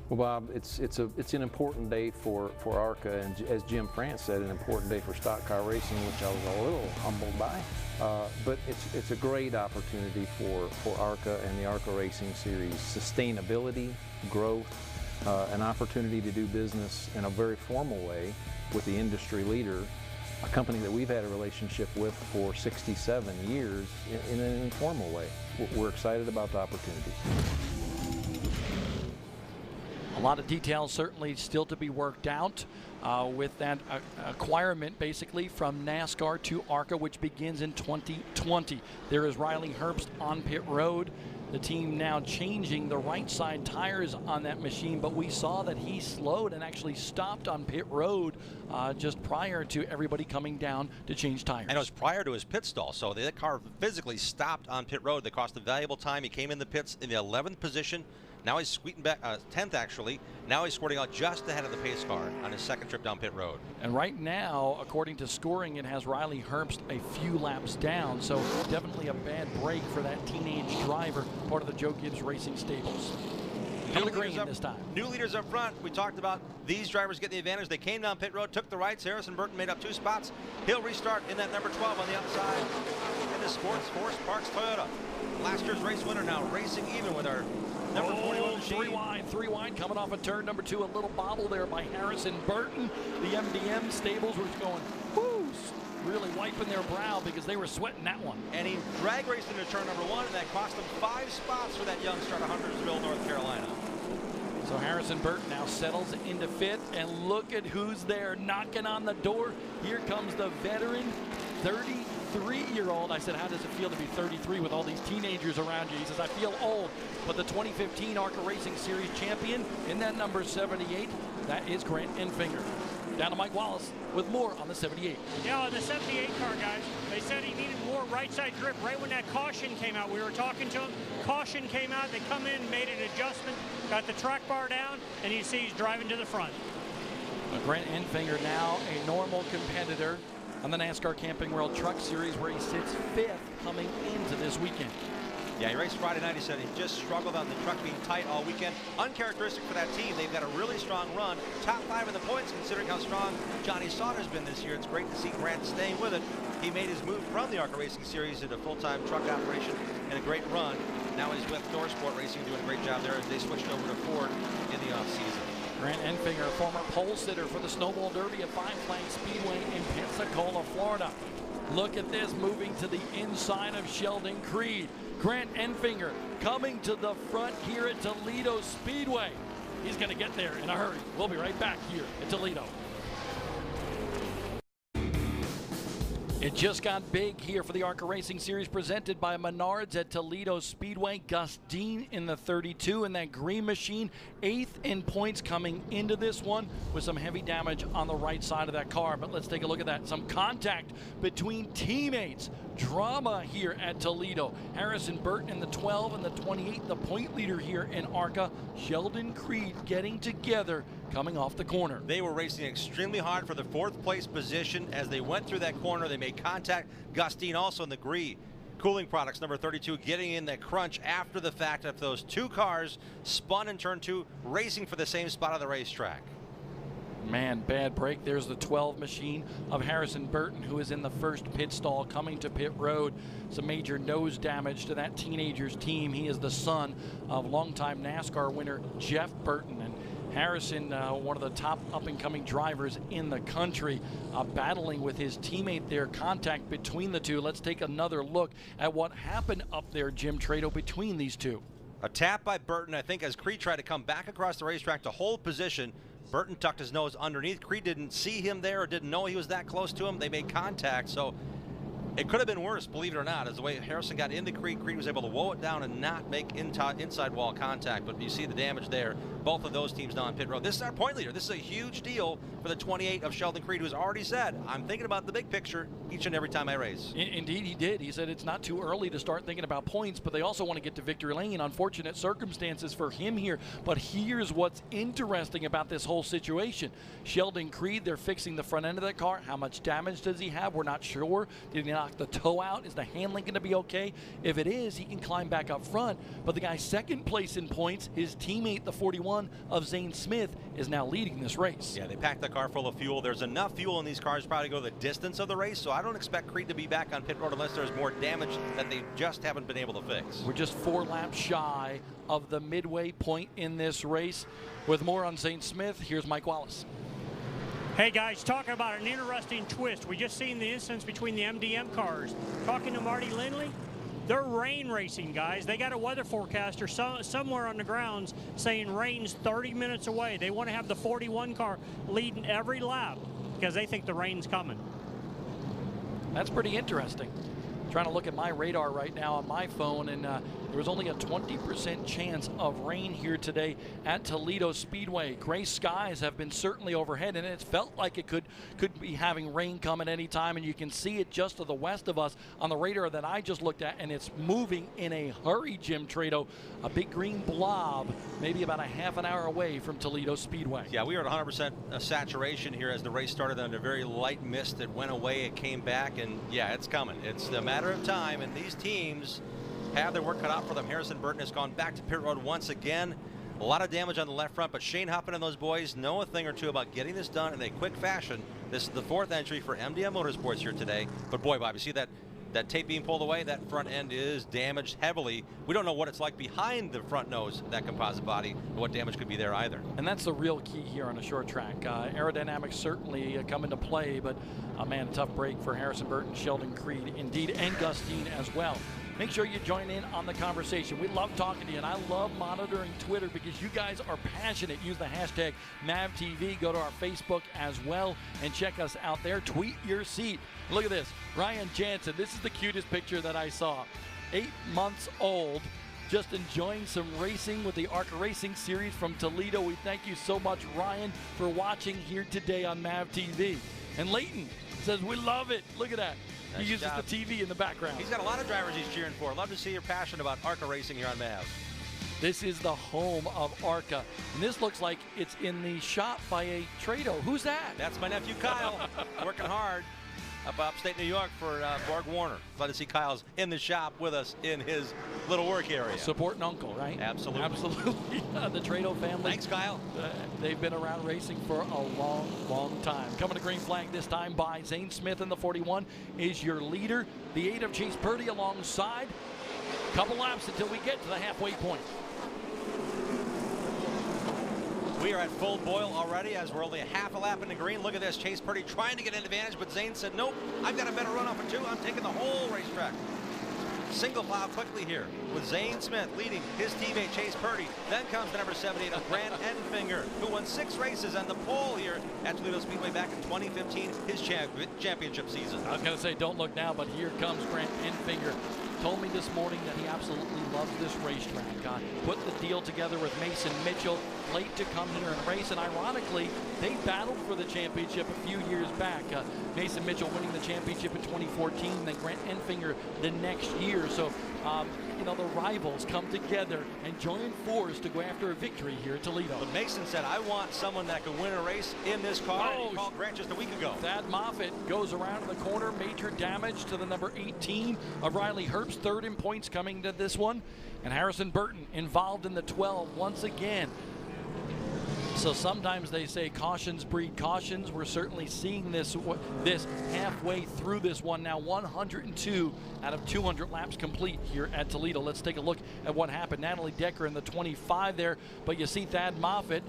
Well, Bob, it's an important day for ARCA, and as Jim France said, an important day for stock car racing, which I was a little humbled by. But it's a great opportunity for ARCA and the ARCA Racing Series. Sustainability, growth, an opportunity to do business in a very formal way with the industry leader a company that we've had a relationship with for 67 years in an informal way. We're excited about the opportunity. A lot of details certainly still to be worked out with that acquirement basically from NASCAR to ARCA, which begins in 2020. There is Riley Herbst on pit road. The team now changing the right side tires on that machine, but we saw that he slowed and actually stopped on pit road just prior to everybody coming down to change tires. And it was prior to his pit stall, so that car physically stopped on pit road. That cost him valuable time. He came in the pits in the 11th position. Now he's squeaking back, 10th actually. Now he's squirting out just ahead of the pace car on his second trip down pit road. And right now, according to scoring, it has Riley Herbst a few laps down. So definitely a bad break for that teenage driver, part of the Joe Gibbs Racing stables. New leaders up front. We talked about these drivers getting the advantage. They came down pit road, took the rights. Harrison Burton made up 2 spots. He'll restart in that number 12 on the outside in the Sports Force Parks Toyota. Last year's race winner now racing even with our number 41 machine. Three wide coming off of turn number 2. A little bobble there by Harrison Burton. The MDM stables were just going, whoo, really wiping their brow because they were sweating that one. And he drag raced into turn number 1, and that cost him 5 spots for that youngster out of Huntersville, North Carolina. So Harrison Burton now settles into 5th, and look at who's there knocking on the door. Here comes the veteran, 33-year-old. I said, how does it feel to be 33 with all these teenagers around you? He says, I feel old. But the 2015 ARCA Racing Series champion in that number 78, that is Grant Enfinger. Down to Mike Wallace with more on the 78. Yeah, on the 78 car, guys, they said he needed more right side grip right when that caution came out. We were talking to him. Caution came out. They come in, made an adjustment, got the track bar down, and you see he's driving to the front. Grant Enfinger now a normal competitor on the NASCAR Camping World Truck Series, where he sits 5th coming into this weekend. Yeah, he raced Friday night. He said he just struggled on the truck being tight all weekend. Uncharacteristic for that team. They've got a really strong run. Top 5 in the points considering how strong Johnny Sauter's been this year. It's great to see Grant staying with it. He made his move from the ARCA Racing Series into full-time truck operation and a great run. Now he's with Thorsport Racing, doing a great job there as they switched over to Ford in the offseason. Grant Enfinger, former pole sitter for the Snowball Derby at Five Flag Speedway in Pensacola, Florida. Look at this, moving to the inside of Sheldon Creed. Grant Enfinger coming to the front here at Toledo Speedway. He's going to get there in a hurry. We'll be right back here at Toledo. It just got big here for the ARCA Racing Series presented by Menards at Toledo Speedway. Gus Dean in the 32 in that green machine, 8th in points coming into this one with some heavy damage on the right side of that car. But let's take a look at that. Some contact between teammates. Drama here at Toledo. Harrison Burton in the 12 and the 28, the point leader here in ARCA. Sheldon Creed getting together coming off the corner. They were racing extremely hard for the 4th place position. As they went through that corner, they made contact. Gus Dean also in the green. Cooling Products number 32 getting in that crunch after the fact of those 2 cars spun in turn 2, racing for the same spot on the racetrack. Man, bad break. There's the 12 machine of Harrison Burton, who is in the first pit stall coming to pit road. Some major nose damage to that teenager's team. He is the son of longtime NASCAR winner Jeff Burton. And Harrison, one of the top up-and-coming drivers in the country, battling with his teammate there. Contact between the two. Let's take another look at what happened up there, Jim Trado, between these two. A tap by Burton, I think, as Creed tried to come back across the racetrack to hold position. Burton tucked his nose underneath. Creed didn't see him there or didn't know he was that close to him. They made contact, so it could have been worse, believe it or not, as the way Harrison got into Creed. Creed was able to woe it down and not make inside wall contact, but you see the damage there. Both of those teams now on pit road. This is our point leader. This is a huge deal for the 28 of Sheldon Creed, who's already said, I'm thinking about the big picture each and every time I race. Indeed, he did. He said it's not too early to start thinking about points, but they also want to get to victory lane. Unfortunate circumstances for him here, but here's what's interesting about this whole situation. Sheldon Creed, they're fixing the front end of that car. How much damage does he have? We're not sure. Did he knock the toe out? Is the handling going to be okay? If it is, he can climb back up front, but the guy second place in points, his teammate, the 41 of Zane Smith, is now leading this race. Yeah, they packed the car full of fuel. There's enough fuel in these cars probably to go the distance of the race, so I don't expect Creed to be back on pit road unless there's more damage that they just haven't been able to fix. We're just 4 laps shy of the midway point in this race. With more on Zane Smith, here's Mike Wallace. Hey guys, talking about an interesting twist. We just seen the instance between the MDM cars. Talking to Marty Lindley, they're rain racing, guys. They got a weather forecaster somewhere on the grounds saying rain's 30 minutes away. They want to have the 41 car leading every lap because they think the rain's coming. That's pretty interesting. Trying to look at my radar right now on my phone, and there was only a 20% chance of rain here today at Toledo Speedway. Gray skies have been certainly overhead, and it's felt like it could be having rain come at any time, and you can see it just to the west of us on the radar that I just looked at, and it's moving in a hurry, Jim Trado. A big green blob, maybe about a half an hour away from Toledo Speedway. Yeah, we were at 100% saturation here as the race started under very light mist. It went away, it came back, and yeah, it's coming. It's a matter of time, and these teams have their work cut out for them. Harrison Burton has gone back to pit road once again. A lot of damage on the left front, but Shane Huffman and those boys know a thing or two about getting this done in a quick fashion. This is the 4th entry for MDM Motorsports here today. But boy, Bob, you see that tape being pulled away? That front end is damaged heavily. We don't know what it's like behind the front nose, that composite body, and what damage could be there either. And that's the real key here on a short track. Aerodynamics certainly come into play, but man, a tough break for Harrison Burton, Sheldon Creed, indeed, and Gustine as well. Make sure you join in on the conversation. We love talking to you, and I love monitoring Twitter because you guys are passionate. Use the hashtag MavTV. Go to our Facebook as well and check us out there. Tweet your seat. Look at this. Ryan Jansen. This is the cutest picture that I saw. 8 months old, just enjoying some racing with the ARCA Racing Series from Toledo. We thank you so much, Ryan, for watching here today on MavTV. And Leighton says, we love it. Look at that. He uses the TV in the background. He's got a lot of drivers he's cheering for. Love to see your passion about ARCA racing here on Mav. This is the home of ARCA. And this looks like it's in the shop by a Trado. Who's that? That's my nephew Kyle, working hard up upstate New York for Borg Warner. Glad to see Kyle's in the shop with us in his little work area. Supporting uncle, right? Absolutely. Absolutely. The Trado family. Thanks, Kyle. They've been around racing for a long, long time. Coming to green flag this time by Zane Smith in the 41 is your leader. The 8 of Chase Purdy alongside. Couple laps until we get to the halfway point. We are at full boil already as we're only a half a lap in the green. Look at this. Chase Purdy trying to get an advantage, but Zane said, nope, I've got a better run off of 2. I'm taking the whole racetrack. Single file quickly here with Zane Smith leading his teammate Chase Purdy. Then comes the number 78 of Grant Enfinger, who won 6 races on the pole here at Toledo Speedway back in 2015, his championship season. I was going to say, don't look now, but here comes Grant Enfinger. Told me this morning that he absolutely loves this racetrack. Put the deal together with Mason Mitchell, late to come here and race, and ironically, they battled for the championship a few years back. Mason Mitchell winning the championship in 2014, then Grant Enfinger the next year. So, you know, the rivals come together and join force to go after a victory here at Toledo. But Mason said, I want someone that can win a race in this car. Oh, he called Grant just a week ago. Thad Moffitt goes around the corner, major damage to the number 18 of Riley Herbst, 3rd in points coming to this one. And Harrison Burton involved in the 12 once again. So sometimes they say cautions breed cautions. We're certainly seeing this halfway through this one now. 102 out of 200 laps complete here at Toledo. Let's take a look at what happened. Natalie Decker in the 25 there, but you see Thad Moffitt,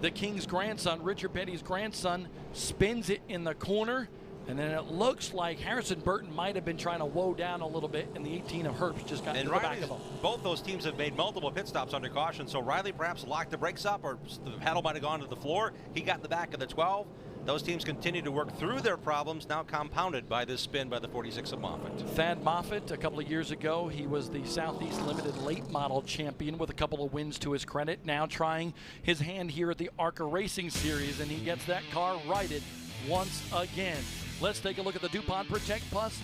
the King's grandson, Richard Petty's grandson, spins it in the corner. And then it looks like Harrison Burton might have been trying to woe down a little bit, and the 18 of Herbst just got into the back of him. Both those teams have made multiple pit stops under caution, so Riley perhaps locked the brakes up, or the pedal might have gone to the floor. He got in the back of the 12. Those teams continue to work through their problems, now compounded by this spin by the 46 of Moffitt. Thad Moffitt, a couple of years ago, he was the Southeast Limited late model champion with a couple of wins to his credit. Now trying his hand here at the ARCA Racing Series, and he gets that car righted once again. Let's take a look at the DuPont Protect Plus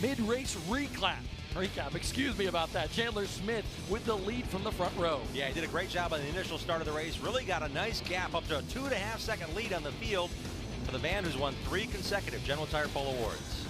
mid-race recap. Excuse me about that. Chandler Smith with the lead from the front row. Yeah, he did a great job on the initial start of the race. Really got a nice gap up to a 2.5-second lead on the field for the man who's won 3 consecutive General Tire Pole Awards.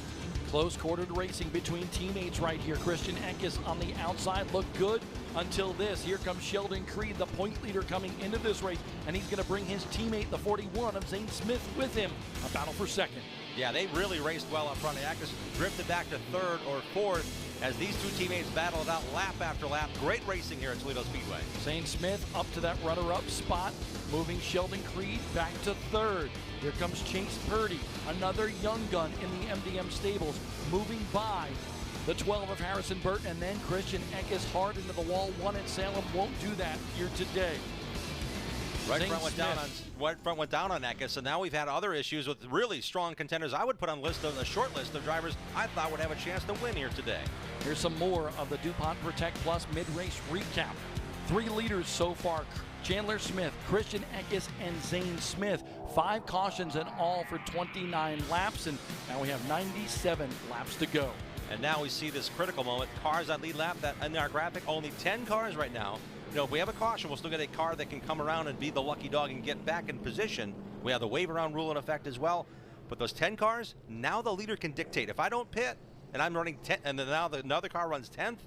Close quartered racing between teammates right here. Christian Enkes on the outside looked good until this. Here comes Sheldon Creed, the point leader coming into this race, and he's going to bring his teammate, the 41 of Zane Smith, with him. A battle for second. Yeah, they really raced well up front. Enkes drifted back to 3rd or 4th. as these two teammates battle it out lap after lap. Great racing here at Toledo Speedway. Zane Smith up to that runner-up spot, moving Sheldon Creed back to third. Here comes Chase Purdy, another young gun in the MDM stables, moving by the 12 of Harrison Burton, and then Christian Eckes hard into the wall. One at Salem won't do that here today. Right front went down on Eckes, and now we've had other issues with really strong contenders. I would put on a short list of drivers I thought would have a chance to win here today. Here's some more of the DuPont Protect Plus mid-race recap. 3 leaders so far: Chandler Smith, Christian Eckes, and Zane Smith. 5 cautions in all for 29 laps, and now we have 97 laps to go. And now we see this critical moment. Cars on lead lap. That in our graphic, only 10 cars right now. You know, if we have a caution, we'll still get a car that can come around and be the lucky dog and get back in position. We have the wave around rule in effect as well. But those 10 cars, now the leader can dictate. If I don't pit and I'm running 10, and then now another car runs 10th,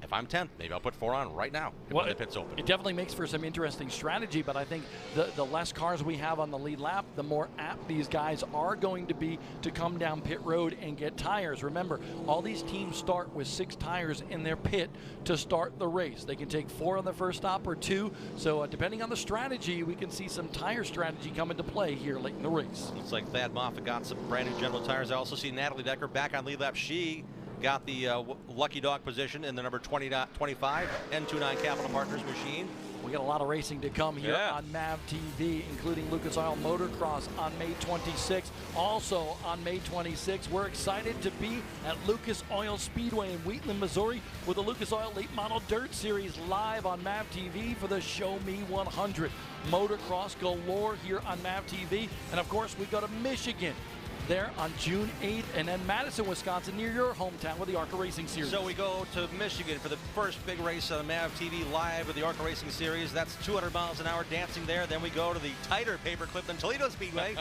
if I'm 10th, maybe I'll put 4 on right now when the pit's open. It definitely makes for some interesting strategy, but I think the less cars we have on the lead lap, the more apt these guys are going to be to come down pit road and get tires. Remember, all these teams start with 6 tires in their pit to start the race. They can take 4 on the first stop or 2, so depending on the strategy, we can see some tire strategy come into play here late in the race. Looks like Thad Moffitt got some brand new General tires. I also see Natalie Decker back on lead lap. She got the lucky dog position in the number 25 N29 Capital Partners machine. We got a lot of racing to come here on MAV TV, including Lucas Oil Motocross on May 26th. Also on May 26th, we're excited to be at Lucas Oil Speedway in Wheatland, Missouri, with the Lucas Oil Late Model Dirt Series live on MAV TV for the Show Me 100. Motocross galore here on MAV TV. And of course, we go to Michigan there on June 8th, and then Madison, Wisconsin, near your hometown with the ARCA Racing Series. So we go to Michigan for the first big race on MAV TV live with the ARCA Racing Series. That's 200 miles an hour dancing there. Then we go to the tighter paperclip than Toledo Speedway,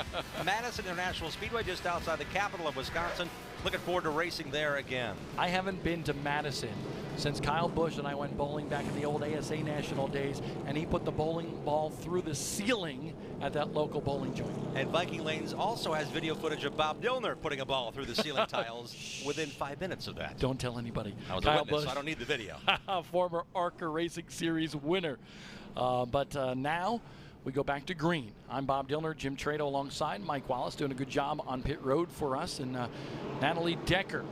Madison International Speedway, just outside the capital of Wisconsin. Looking forward to racing there again. I haven't been to Madison since Kyle Busch and I went bowling back in the old ASA National days, and he put the bowling ball through the ceiling at that local bowling joint. And Viking Lanes also has video footage of Bob Dillner putting a ball through the ceiling tiles within 5 minutes of that. Don't tell anybody. I was Kyle a witness, Busch, so I don't need the video. former ARCA Racing Series winner. But now we go back to green. I'm Bob Dillner, Jim Trado alongside Mike Wallace, doing a good job on pit road for us, and Natalie Decker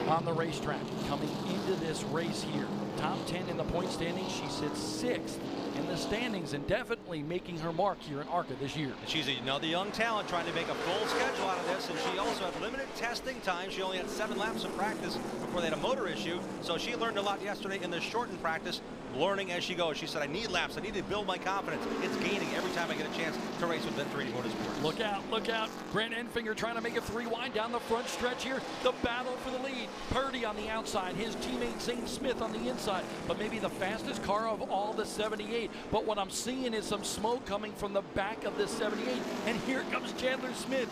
on the racetrack coming into this race here. Top 10 in the point standings. She sits 6th in the standings and definitely making her mark here in ARCA this year. She's another young talent trying to make a full schedule out of this, and she also had limited testing time. She only had 7 laps of practice before they had a motor issue, so she learned a lot yesterday in the shortened practice, learning as she goes. She said, I need laps. I need to build my confidence. It's gaining every time I get a chance to race with Venturini Motorsports. Look out, look out. Grant Enfinger trying to make a 3 wide down the front stretch here. The battle for the lead. Purdy on the outside. His teammate Zane Smith on the inside. But maybe the fastest car of all, the 78. But what I'm seeing is some smoke coming from the back of the 78. And here comes Chandler Smith.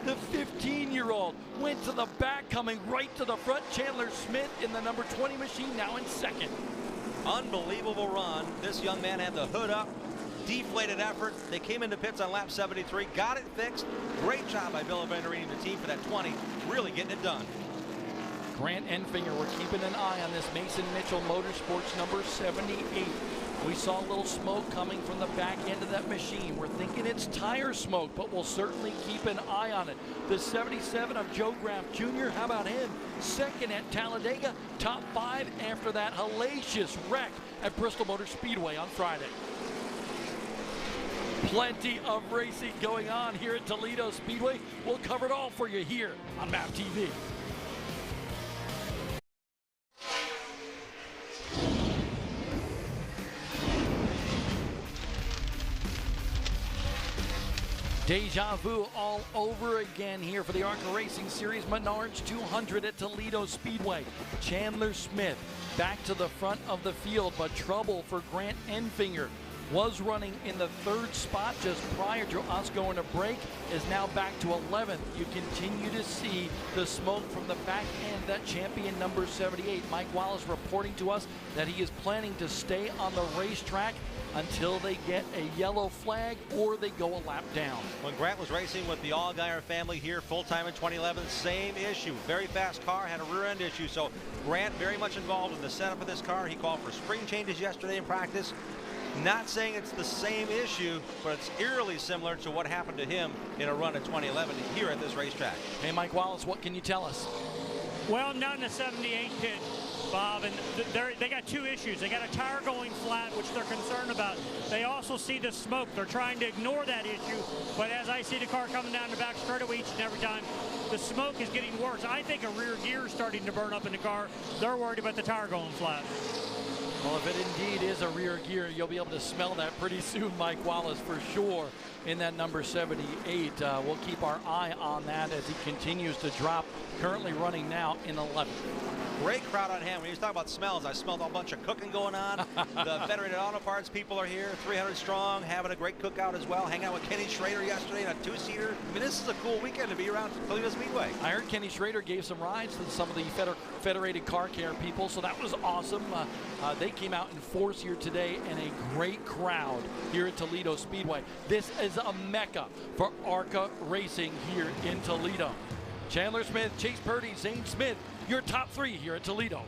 The 15-year-old went to the back, coming right to the front. Chandler Smith in the number 20 machine, now in 2nd. Unbelievable run. This young man had the hood up, deflated effort. They came into pits on lap 73, got it fixed. Great job by Bill Venturini and the team for that 20, really getting it done. Grant Enfinger, we're keeping an eye on this Mason Mitchell Motorsports number 78. We saw a little smoke coming from the back end of that machine. We're thinking it's tire smoke, but we'll certainly keep an eye on it. The 77 of Joe Graff Jr., how about him? 2nd at Talladega, top 5 after that hellacious wreck at Bristol Motor Speedway on Friday. Plenty of racing going on here at Toledo Speedway. We'll cover it all for you here on MAV TV. Deja vu all over again here for the ARCA Racing Series Menards 200 at Toledo Speedway. Chandler Smith back to the front of the field, but trouble for Grant Enfinger. was running in the 3rd spot just prior to us going to break, is now back to 11th. You continue to see the smoke from the back end, that champion number 78. Mike Wallace reporting to us that he is planning to stay on the racetrack until they get a yellow flag or they go a lap down. When Grant was racing with the Allgaier family here full-time in 2011, same issue. Very fast car, had a rear end issue. So Grant very much involved in the setup of this car. He called for spring changes yesterday in practice. Not saying it's the same issue, but it's eerily similar to what happened to him in a run in 2011 here at this racetrack. Hey, Mike Wallace, what can you tell us? Well, not in the 78 pit, Bob, and they got 2 issues. They got a tire going flat, which they're concerned about. They also see the smoke. They're trying to ignore that issue, but as I see the car coming down the back straightaway each and every time, the smoke is getting worse. I think a rear gear is starting to burn up in the car. They're worried about the tire going flat. Well, if it indeed is a rear gear, you'll be able to smell that pretty soon, Mike Wallace, for sure, in that number 78. We'll keep our eye on that as he continues to drop, currently running now in 11th. Great crowd on hand. When you talk about smells, I smelled a bunch of cooking going on. The Federated Auto Parts people are here, 300 strong, having a great cookout as well. Hang out with Kenny Schrader yesterday in a 2-seater. I mean, this is a cool weekend to be around Toledo Speedway. I heard Kenny Schrader gave some rides to some of the Federated Car Care people, so that was awesome. They came out in force here today, and a great crowd here at Toledo Speedway. This is a mecca for ARCA racing here in Toledo. Chandler Smith, Chase Purdy, Zane Smith, your top 3 here at Toledo.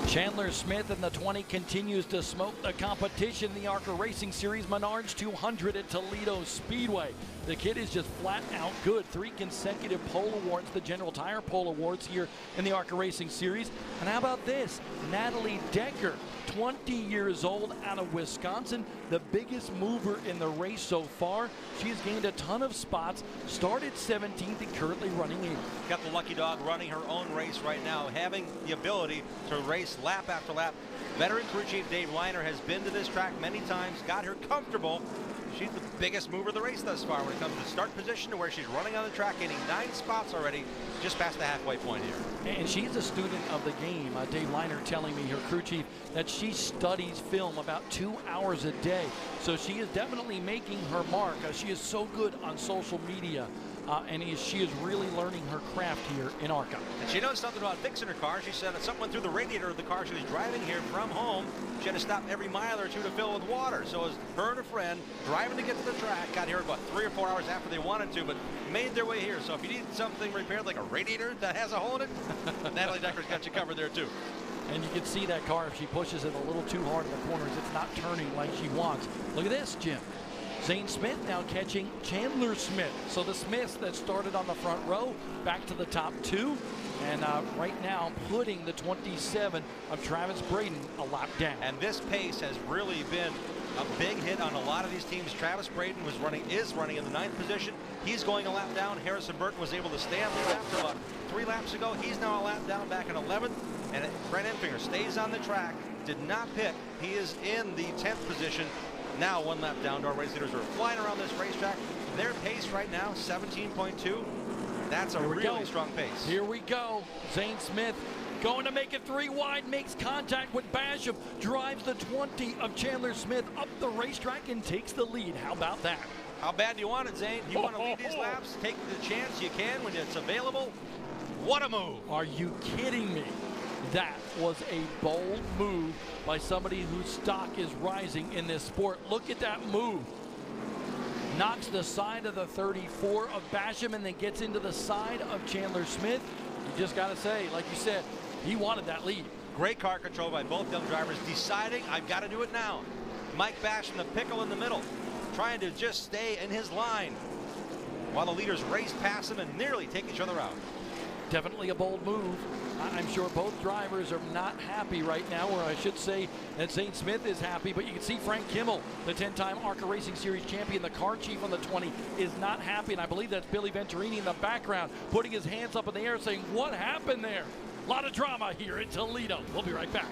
Chandler Smith in the 20 continues to smoke the competition in the ARCA Racing Series Menards 200 at Toledo Speedway. The kid is just flat out good. 3 consecutive pole awards, the General Tire Pole Awards here in the ARCA Racing Series. And how about this? Natalie Decker, 20 years old, out of Wisconsin, the biggest mover in the race so far. She has gained a ton of spots, started 17th and currently running 8th. Got the lucky dog running her own race right now, having the ability to race lap after lap. Veteran crew chief Dave Liner has been to this track many times, got her comfortable. She's the biggest mover of the race thus far when it comes to start position to where she's running on the track, gaining 9 spots already, just past the halfway point here. And she's a student of the game. Dave Liner telling me, her crew chief, that she studies film about 2 hours a day. So she is definitely making her mark. She is so good on social media. And she is really learning her craft here in ARCA. And she knows something about fixing her car. She said that something went through the radiator of the car she was driving here from home. She had to stop every mile or 2 to fill with water. So as her and a friend driving to get to the track, got here about 3 or 4 hours after they wanted to, but made their way here. So if you need something repaired, like a radiator that has a hole in it, Natalie Decker's got you covered there too. And you can see that car, if she pushes it a little too hard in the corners, it's not turning like she wants. Look at this, Jim. Zane Smith now catching Chandler Smith. So the Smiths that started on the front row back to the top 2. And right now putting the 27 of Travis Braden a lap down. And this pace has really been a big hit on a lot of these teams. Travis Braden is running in the 9th position. He's going a lap down. Harrison Burton was able to stay on the lap for about 3 laps ago. He's now a lap down back in 11th. And Brent Enfinger stays on the track, did not pit. He is in the 10th position. Now 1 lap down. Our race leaders are flying around this racetrack. Their pace right now, 17.2. That's a really strong pace. Here we go. Zane Smith going to make it 3 wide, makes contact with Basham, drives the 20 of Chandler Smith up the racetrack and takes the lead. How about that? How bad do you want it, Zane? You want to lead these laps? Take the chance you can when it's available. What a move. Are you kidding me? That was a bold move by somebody whose stock is rising in this sport. Look at that move. Knocks the side of the 34 of Basham and then gets into the side of Chandler Smith. You just got to say, like you said, he wanted that lead. Great car control by both young drivers, deciding I've got to do it now. Mike Basham, the pickle in the middle, trying to just stay in his line while the leaders race past him and nearly take each other out. Definitely a bold move. I'm sure both drivers are not happy right now, or I should say that Zane Smith is happy, but you can see Frank Kimmel, the 10-time ARCA Racing Series champion, the car chief on the 20, is not happy, and I believe that's Billy Venturini in the background, putting his hands up in the air saying, what happened there? A lot of drama here in Toledo. We'll be right back.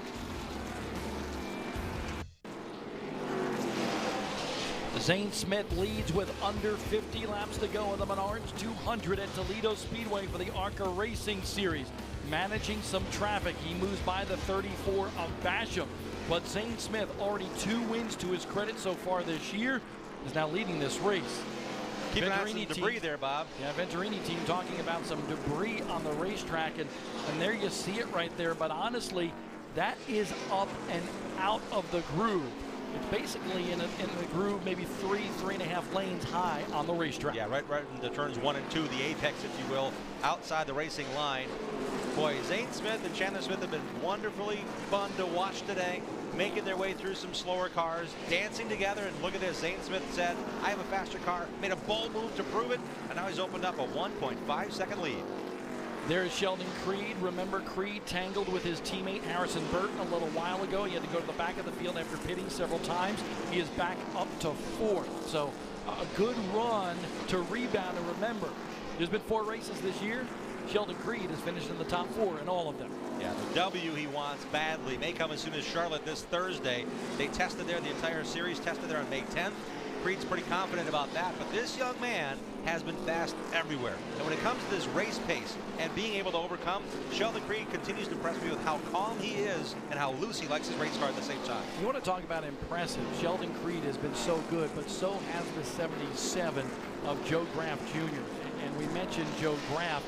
Zane Smith leads with under 50 laps to go in the Menards 200 at Toledo Speedway for the ARCA Racing Series. managing some traffic. He moves by the 34 of Basham. But Zane Smith, already 2 wins to his credit so far this year, is now leading this race. Keep an eye on some debris there, Bob. Yeah, Venturini team talking about some debris on the racetrack, and there you see it right there. But honestly, that is up and out of the groove. It's basically in the groove, maybe 3.5 lanes high on the racetrack. Yeah, right in the turns 1 and 2, the apex, if you will, outside the racing line. Boy, Zane Smith and Chandler Smith have been wonderfully fun to watch today, making their way through some slower cars, dancing together, and look at this. Zane Smith said, I have a faster car, made a bold move to prove it, and now he's opened up a 1.5-second lead. There's Sheldon Creed. Remember, Creed tangled with his teammate Harrison Burton a little while ago. He had to go to the back of the field after pitting several times. He is back up to 4th. So a good run to rebound. And remember, there's been 4 races this year. Sheldon Creed has finished in the top 4 in all of them. Yeah, the W he wants badly may come as soon as Charlotte this Thursday. They tested there, the entire series tested there on May 10th. Creed's pretty confident about that, but this young man has been fast everywhere. And when it comes to this race pace and being able to overcome, Sheldon Creed continues to impress me with how calm he is and how loose he likes his race car at the same time. You want to talk about impressive. Sheldon Creed has been so good, but so has the 77 of Joe Graff Jr. And we mentioned Joe Graff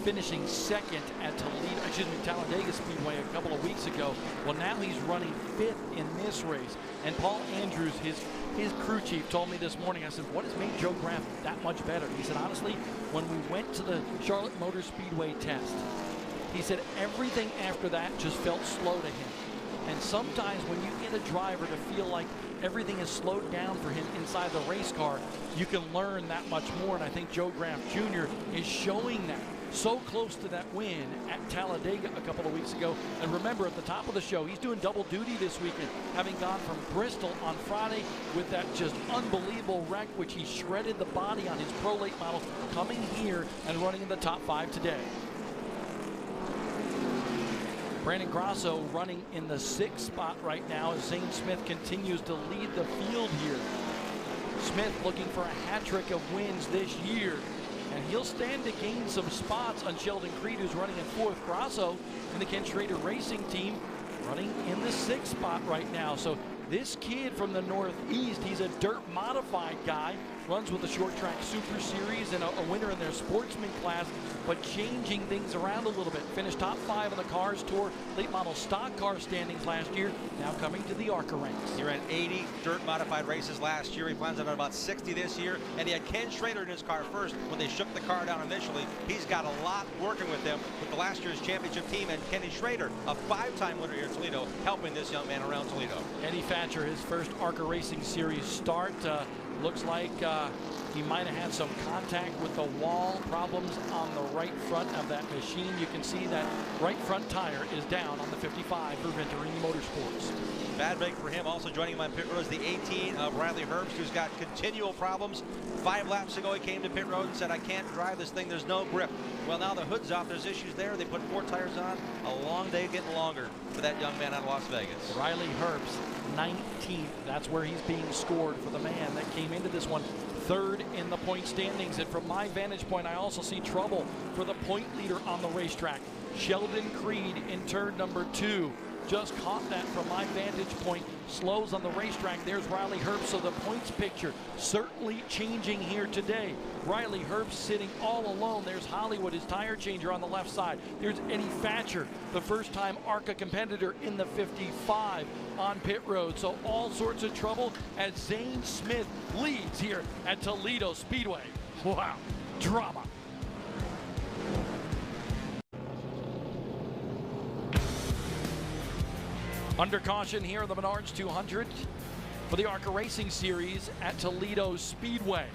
finishing 2nd at Talladega Speedway a couple of weeks ago. Well, now he's running 5th in this race. And Paul Andrews, his crew chief, told me this morning, I said, what has made Joe Graff that much better? He said, honestly, when we went to the Charlotte Motor Speedway test, he said everything after that just felt slow to him. And sometimes when you get a driver to feel like everything is slowed down for him inside the race car, you can learn that much more. And I think Joe Graff Jr. is showing that. So close to that win at Talladega a couple of weeks ago. And remember, at the top of the show, he's doing double duty this weekend, having gone from Bristol on Friday with that just unbelievable wreck, which he shredded the body on his Pro Late model, coming here and running in the top 5 today. Brandon Grasso running in the 6th spot right now as Zane Smith continues to lead the field here. Smith looking for a hat trick of wins this year. And he'll stand to gain some spots on Sheldon Creed, who's running in 4th. Grasso in the Ken Schrader Racing team running in the 6th spot right now. So this kid from the Northeast, he's a dirt modified guy, runs with the Short Track Super Series and a winner in their sportsman class, but changing things around a little bit. Finished top 5 on the Cars Tour late model stock car standings last year, now coming to the ARCA ranks. He ran 80 dirt modified races last year. He plans on about 60 this year, and he had Ken Schrader in his car first when they shook the car down initially. He's got a lot working with him with the last year's championship team, and Kenny Schrader, a 5-time winner here in Toledo, helping this young man around Toledo. Eddie Thatcher, his first ARCA Racing Series start. Looks like he might have had some contact with the wall, problems on the right front of that machine. You can see that right front tire is down on the 55 for Venturini Motorsports. Bad break for him. Also joining him on pit road is the 18 of Riley Herbst, who's got continual problems. 5 laps ago, he came to pit road and said, I can't drive this thing. There's no grip. Well, now the hood's off. There's issues there. They put 4 tires on. A long day getting longer for that young man out of Las Vegas. Riley Herbst, 19th. That's where he's being scored for the man that came into this one 3rd in the point standings. And from my vantage point, I also see trouble for the point leader on the racetrack. Sheldon Creed in turn number 2. Just caught that from my vantage point. Slows on the racetrack. There's Riley Herbst. So the points picture certainly changing here today. Riley Herbst sitting all alone. There's Hollywood, his tire changer on the left side. There's Eddie Thatcher, the first-time ARCA competitor in the 55 on pit road. So all sorts of trouble as Zane Smith leads here at Toledo Speedway. Wow, drama. Under caution here in the Menards 200 for the ARCA Racing Series at Toledo Speedway.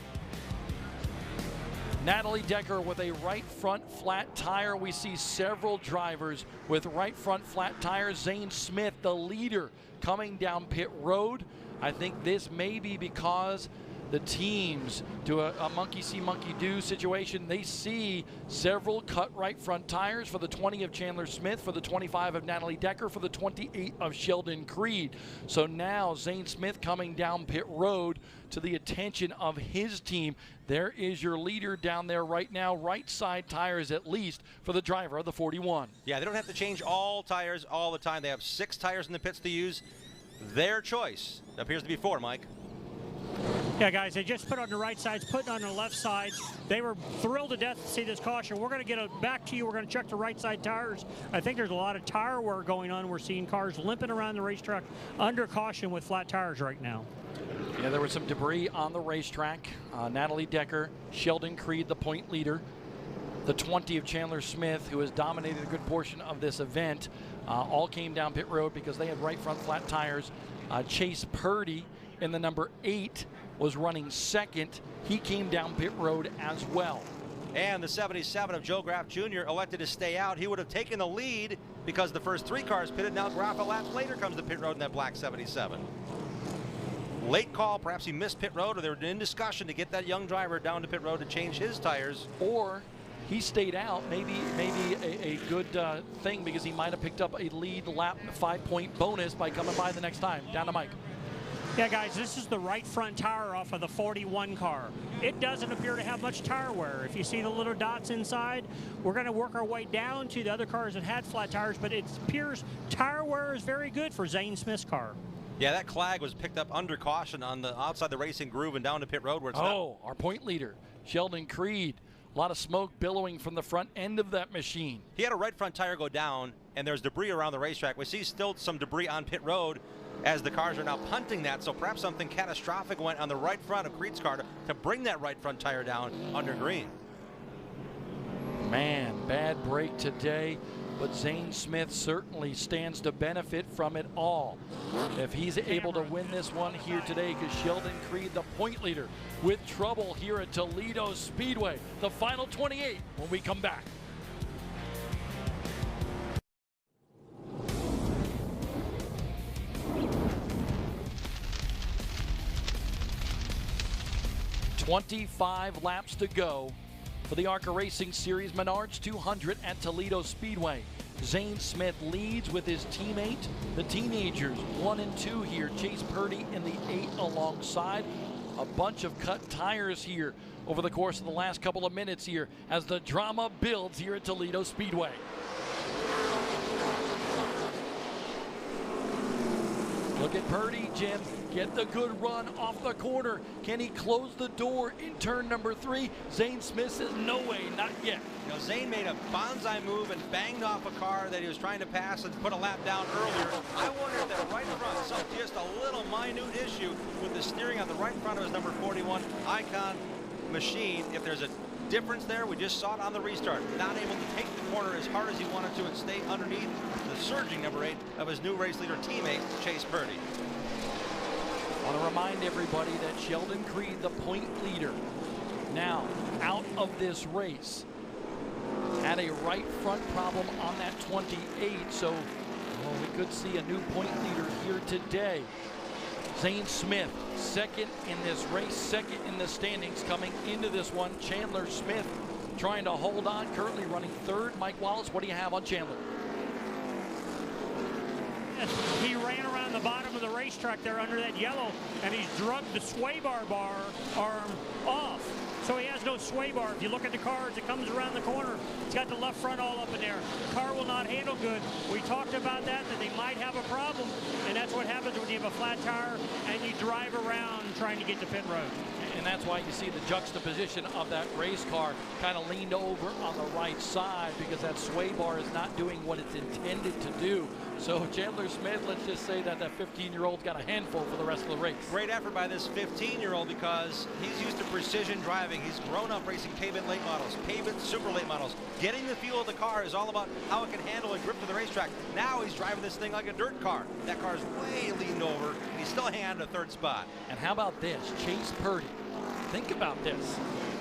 Natalie Decker with a right front flat tire. We see several drivers with right front flat tires. Zane Smith, the leader, coming down pit road. I think this may be because the teams do a monkey see, monkey do situation. They see several cut right front tires for the 20 of Chandler Smith, for the 25 of Natalie Decker, for the 28 of Sheldon Creed. So now Zane Smith coming down pit road to the attention of his team. There is your leader down there right now, right side tires at least for the driver of the 41. Yeah, they don't have to change all tires all the time. They have 6 tires in the pits to use. Their choice appears to be 4, Mike. Yeah, guys, they just put on the right sides, putting on the left sides. They were thrilled to death to see this caution. We're going to get it back to you. We're going to check the right side tires. I think there's a lot of tire wear going on. We're seeing cars limping around the racetrack under caution with flat tires right now. Yeah, there was some debris on the racetrack. Natalie Decker, Sheldon Creed, the point leader. The 20 of Chandler Smith, who has dominated a good portion of this event, all came down pit road because they had right front flat tires. Chase Purdy in the number 8 was running second. He came down pit road as well. And the 77 of Joe Graff Jr. elected to stay out. He would have taken the lead because the first 3 cars pitted. Now Graff a lap later comes to pit road in that black 77. Late call, perhaps he missed pit road, or they were in discussion to get that young driver down to pit road to change his tires. Or he stayed out, maybe a good thing, because he might have picked up a lead lap 5-point bonus by coming by the next time. Down to Mike. Yeah, guys, this is the right front tire off of the 41 car. It doesn't appear to have much tire wear. If you see the little dots inside, we're going to work our way down to the other cars that had flat tires, but it appears tire wear is very good for Zane Smith's car. Yeah, that clag was picked up under caution on the outside the racing groove and down to pit road where it's not. Our point leader, Sheldon Creed. A lot of smoke billowing from the front end of that machine. He had a right front tire go down, and there's debris around the racetrack. We see still some debris on pit road as the cars are now punting that, so perhaps something catastrophic went on the right front of Creed's car to bring that right front tire down under green. Man, bad break today, but Zane Smith certainly stands to benefit from it all if he's able to win this one here today, because Sheldon Creed, the point leader, with trouble here at Toledo Speedway. The final 28 when we come back. "25 laps to go for the ARCA Racing Series Menards 200 at Toledo Speedway. Zane Smith leads with his teammate, the teenagers, 1 and 2 here. Chase Purdy in the 8 alongside. A bunch of cut tires here over the course of the last couple of minutes here as the drama builds here at Toledo Speedway. Look at Purdy, Jim. Get the good run off the corner. Can he close the door in turn number 3? Zane Smith says, no way, not yet. You know, Zane made a bonsai move and banged off a car that he was trying to pass and put a lap down earlier. I wonder if that right front, some just a little minute issue with the steering on the right front of his number 41 Icon machine. If there's a difference there, we just saw it on the restart. Not able to take the corner as hard as he wanted to and stay underneath the surging number 8 of his new race leader teammate, Chase Purdy. I want to remind everybody that Sheldon Creed, the point leader, now out of this race, had a right front problem on that 28, so we could see a new point leader here today. Zane Smith, second in this race, second in the standings coming into this one. Chandler Smith trying to hold on, currently running 3rd. Mike Wallace, what do you have on Chandler? He ran around the bottom of the racetrack there under that yellow, and he's drugged the sway bar arm off. So he has no sway bar. If you look at the car as it comes around the corner, it's got the left front all up in there. The car will not handle good. We talked about that they might have a problem, and that's what happens when you have a flat tire and you drive around trying to get to pit road. And that's why you see the juxtaposition of that race car kind of leaned over on the right side, because that sway bar is not doing what it's intended to do. So Chandler Smith, let's just say that that 15-year-old's got a handful for the rest of the race. Great effort by this 15-year-old because he's used to precision driving. He's grown up racing pavement late models, pavement super late models. Getting the feel of the car is all about how it can handle and grip to the racetrack. Now he's driving this thing like a dirt car. That car's way leaned over, and he's still hanging on to 3rd spot. And how about this? Chase Purdy. Think about this.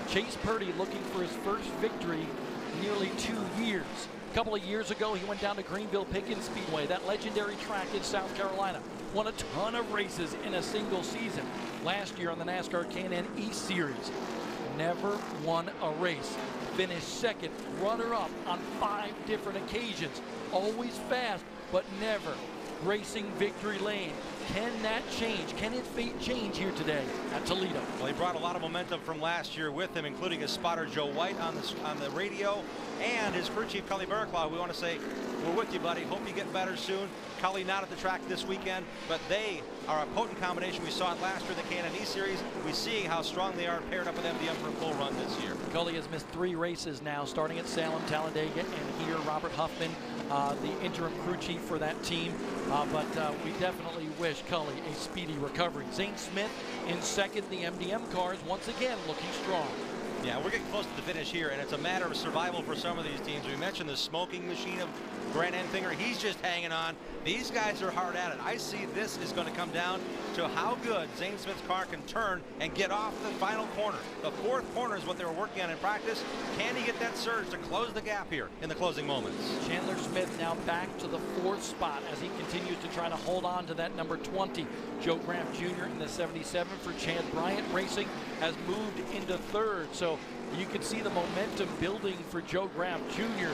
Chase Purdy looking for his first victory in nearly 2 years. A couple of years ago, he went down to Greenville-Pickens Speedway, that legendary track in South Carolina. Won a ton of races in a single season. last year on the NASCAR Can-Am East Series. Never won a race. Finished second, runner-up on 5 different occasions. Always fast, but never racing victory lane. Can that change? Can his fate change here today at Toledo? Well, he brought a lot of momentum from last year with him, including his spotter Joe White on the radio, and his crew chief Cully Barraclough. We want to say, we're with you, buddy. Hope you get better soon. Cully not at the track this weekend, but they are a potent combination. We saw it last year in the Can-Am East Series. We see how strong they are paired up with MDM for a full run this year. Cully has missed 3 races now, starting at Salem, Talladega, and here Robert Huffman, the interim crew chief for that team. But we definitely wish Cully a speedy recovery. Zane Smith in second. The MDM cars once again looking strong. Yeah, we're getting close to the finish here, and it's a matter of survival for some of these teams. We mentioned the smoking machine of Grant Enfinger. He's just hanging on. These guys are hard at it. I see this is going to come down to how good Zane Smith's car can turn and get off the final corner. The 4th corner is what they were working on in practice. Can he get that surge to close the gap here in the closing moments? Chandler Smith now back to the 4th spot as he continues to try to hold on to that number 20. Joe Graham Jr. in the 77 for Chad Bryant Racing has moved into 3rd. So you can see the momentum building for Joe Graham Jr.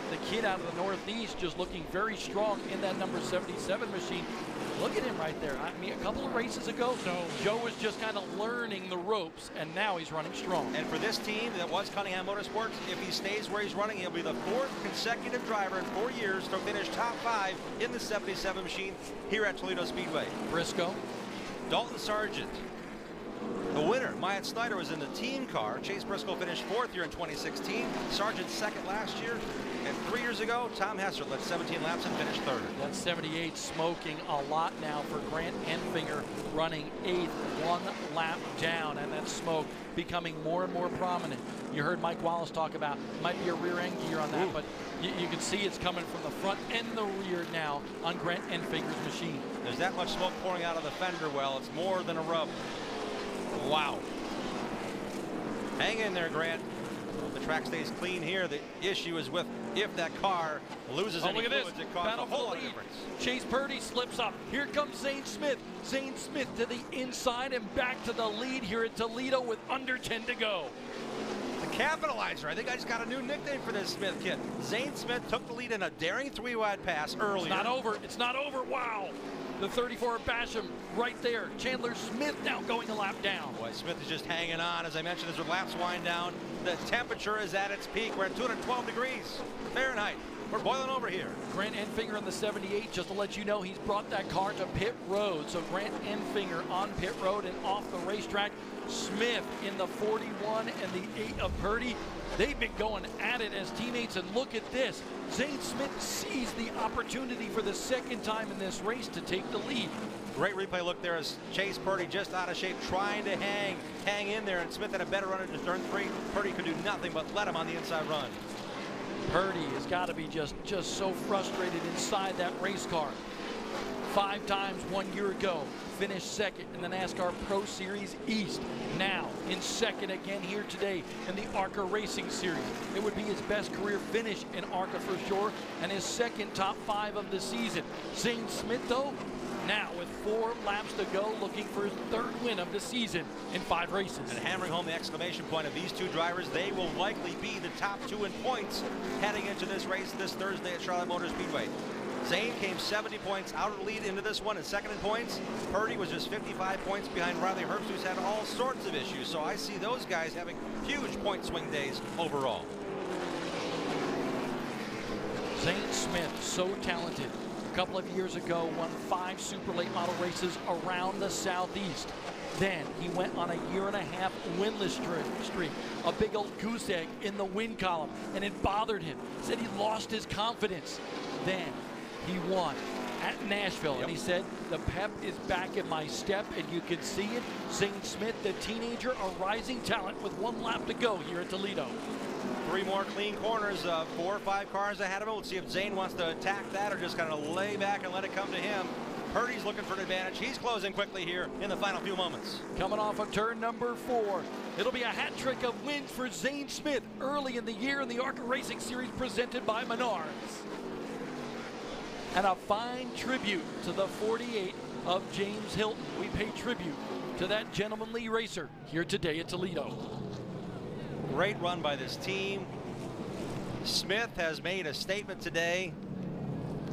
The kid out of the Northeast just looking very strong in that number 77 machine. Look at him right there. I mean, a couple of races ago, Joe was just kind of learning the ropes, and now he's running strong. And for this team that was Cunningham Motorsports, if he stays where he's running, he'll be the 4th consecutive driver in 4 years to finish top 5 in the 77 machine here at Toledo Speedway. Briscoe. Dalton Sargent. The winner, Myatt Snyder, was in the team car. Chase Briscoe finished 4th here in 2016. Sargent 2nd last year. And 3 years ago, Tom Hessert led 17 laps and finished 3rd. That 78 smoking a lot now for Grant Enfinger, running 8th, 1 lap down, and that smoke becoming more and more prominent. You heard Mike Wallace talk about might be a rear end gear on that, but you can see it's coming from the front and the rear now on Grant Enfinger's machine. There's that much smoke pouring out of the fender well. It's more than a rub. Wow. Hang in there, Grant. The track stays clean here. The issue is with if that car loses any fluids, it causes a whole lot of difference. Chase Purdy slips up. Here comes Zane Smith. Zane Smith to the inside and back to the lead here at Toledo with under 10 to go. The capitalizer. I think I just got a new nickname for this Smith kid. Zane Smith took the lead in a daring 3-wide pass earlier. It's not over. It's not over. Wow. The 34 Basham right there. Chandler Smith now going a lap down. Boy, Smith is just hanging on. As I mentioned, as the laps wind down, the temperature is at its peak. We're at 212 degrees Fahrenheit. We're boiling over here. Grant Enfinger in the 78, just to let you know, he's brought that car to pit road. So Grant Enfinger on pit road and off the racetrack. Smith in the 41 and the 8 of Purdy. They've been going at it as teammates, and look at this. Zane Smith sees the opportunity for the 2nd time in this race to take the lead. Great replay look there as Chase Purdy just out of shape, trying to hang in there, and Smith had a better run into turn 3. Purdy could do nothing but let him on the inside run. Purdy has got to be just so frustrated inside that race car. 5 times 1 year ago, finished 2nd in the NASCAR Pro Series East. Now in 2nd again here today in the ARCA Racing Series. It would be his best career finish in ARCA for sure, and his 2nd top 5 of the season. Zane Smith though, now with 4 laps to go, looking for his 3rd win of the season in 5 races. And hammering home the exclamation point of these 2 drivers, they will likely be the top 2 in points heading into this race this Thursday at Charlotte Motor Speedway. Zane came 70 points out of the lead into this one and 2nd in points. Purdy was just 55 points behind Riley Herbst, who's had all sorts of issues. So I see those guys having huge point swing days overall. Zane Smith, so talented. A couple of years ago, won 5 super late model races around the Southeast. Then he went on a 1.5 year winless streak, a big old goose egg in the win column, and it bothered him. Said he lost his confidence. Then he won at Nashville, and he said, the pep is back in my step, and you can see it. Zane Smith, the teenager, a rising talent with 1 lap to go here at Toledo. 3 more clean corners, 4 or 5 cars ahead of him. We'll see if Zane wants to attack that or just kind of lay back and let it come to him. Purdy's looking for an advantage. He's closing quickly here in the final few moments. Coming off of turn number 4. It'll be a hat trick of wins for Zane Smith early in the year in the ARCA Racing Series presented by Menards. And a fine tribute to the 48 of James Hilton. We pay tribute to to that gentlemanly racer here today at Toledo. Great run by this team. Smith has made a statement today.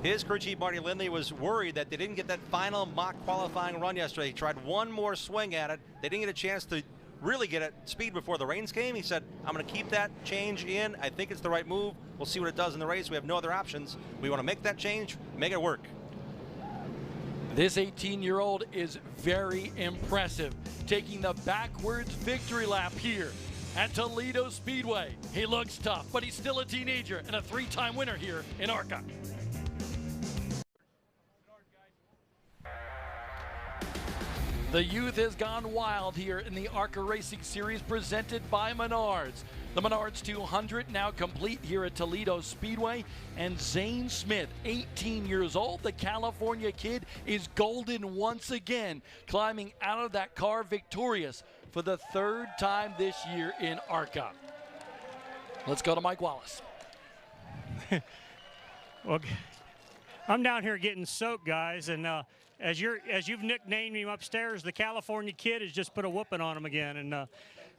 His crew chief, Marty Lindley, was worried that they didn't get that final mock qualifying run yesterday. He tried one more swing at it. They didn't get a chance to really get at speed before the rains came. He said, I'm going to keep that change in. I think it's the right move. We'll see what it does in the race. We have no other options. We want to make that change, make it work. This 18-year-old is very impressive, taking the backwards victory lap here at Toledo Speedway. He looks tough, but he's still a teenager and a 3-time winner here in ARCA. The youth has gone wild here in the ARCA Racing Series presented by Menards. The Menards 200 now complete here at Toledo Speedway, and Zane Smith, 18 years old, the California kid, is golden once again, climbing out of that car victorious for the 3rd time this year in ARCA. Let's go to Mike Wallace. Well, I'm down here getting soaked, guys, and as you've nicknamed him upstairs, the California kid has just put a whooping on him again. And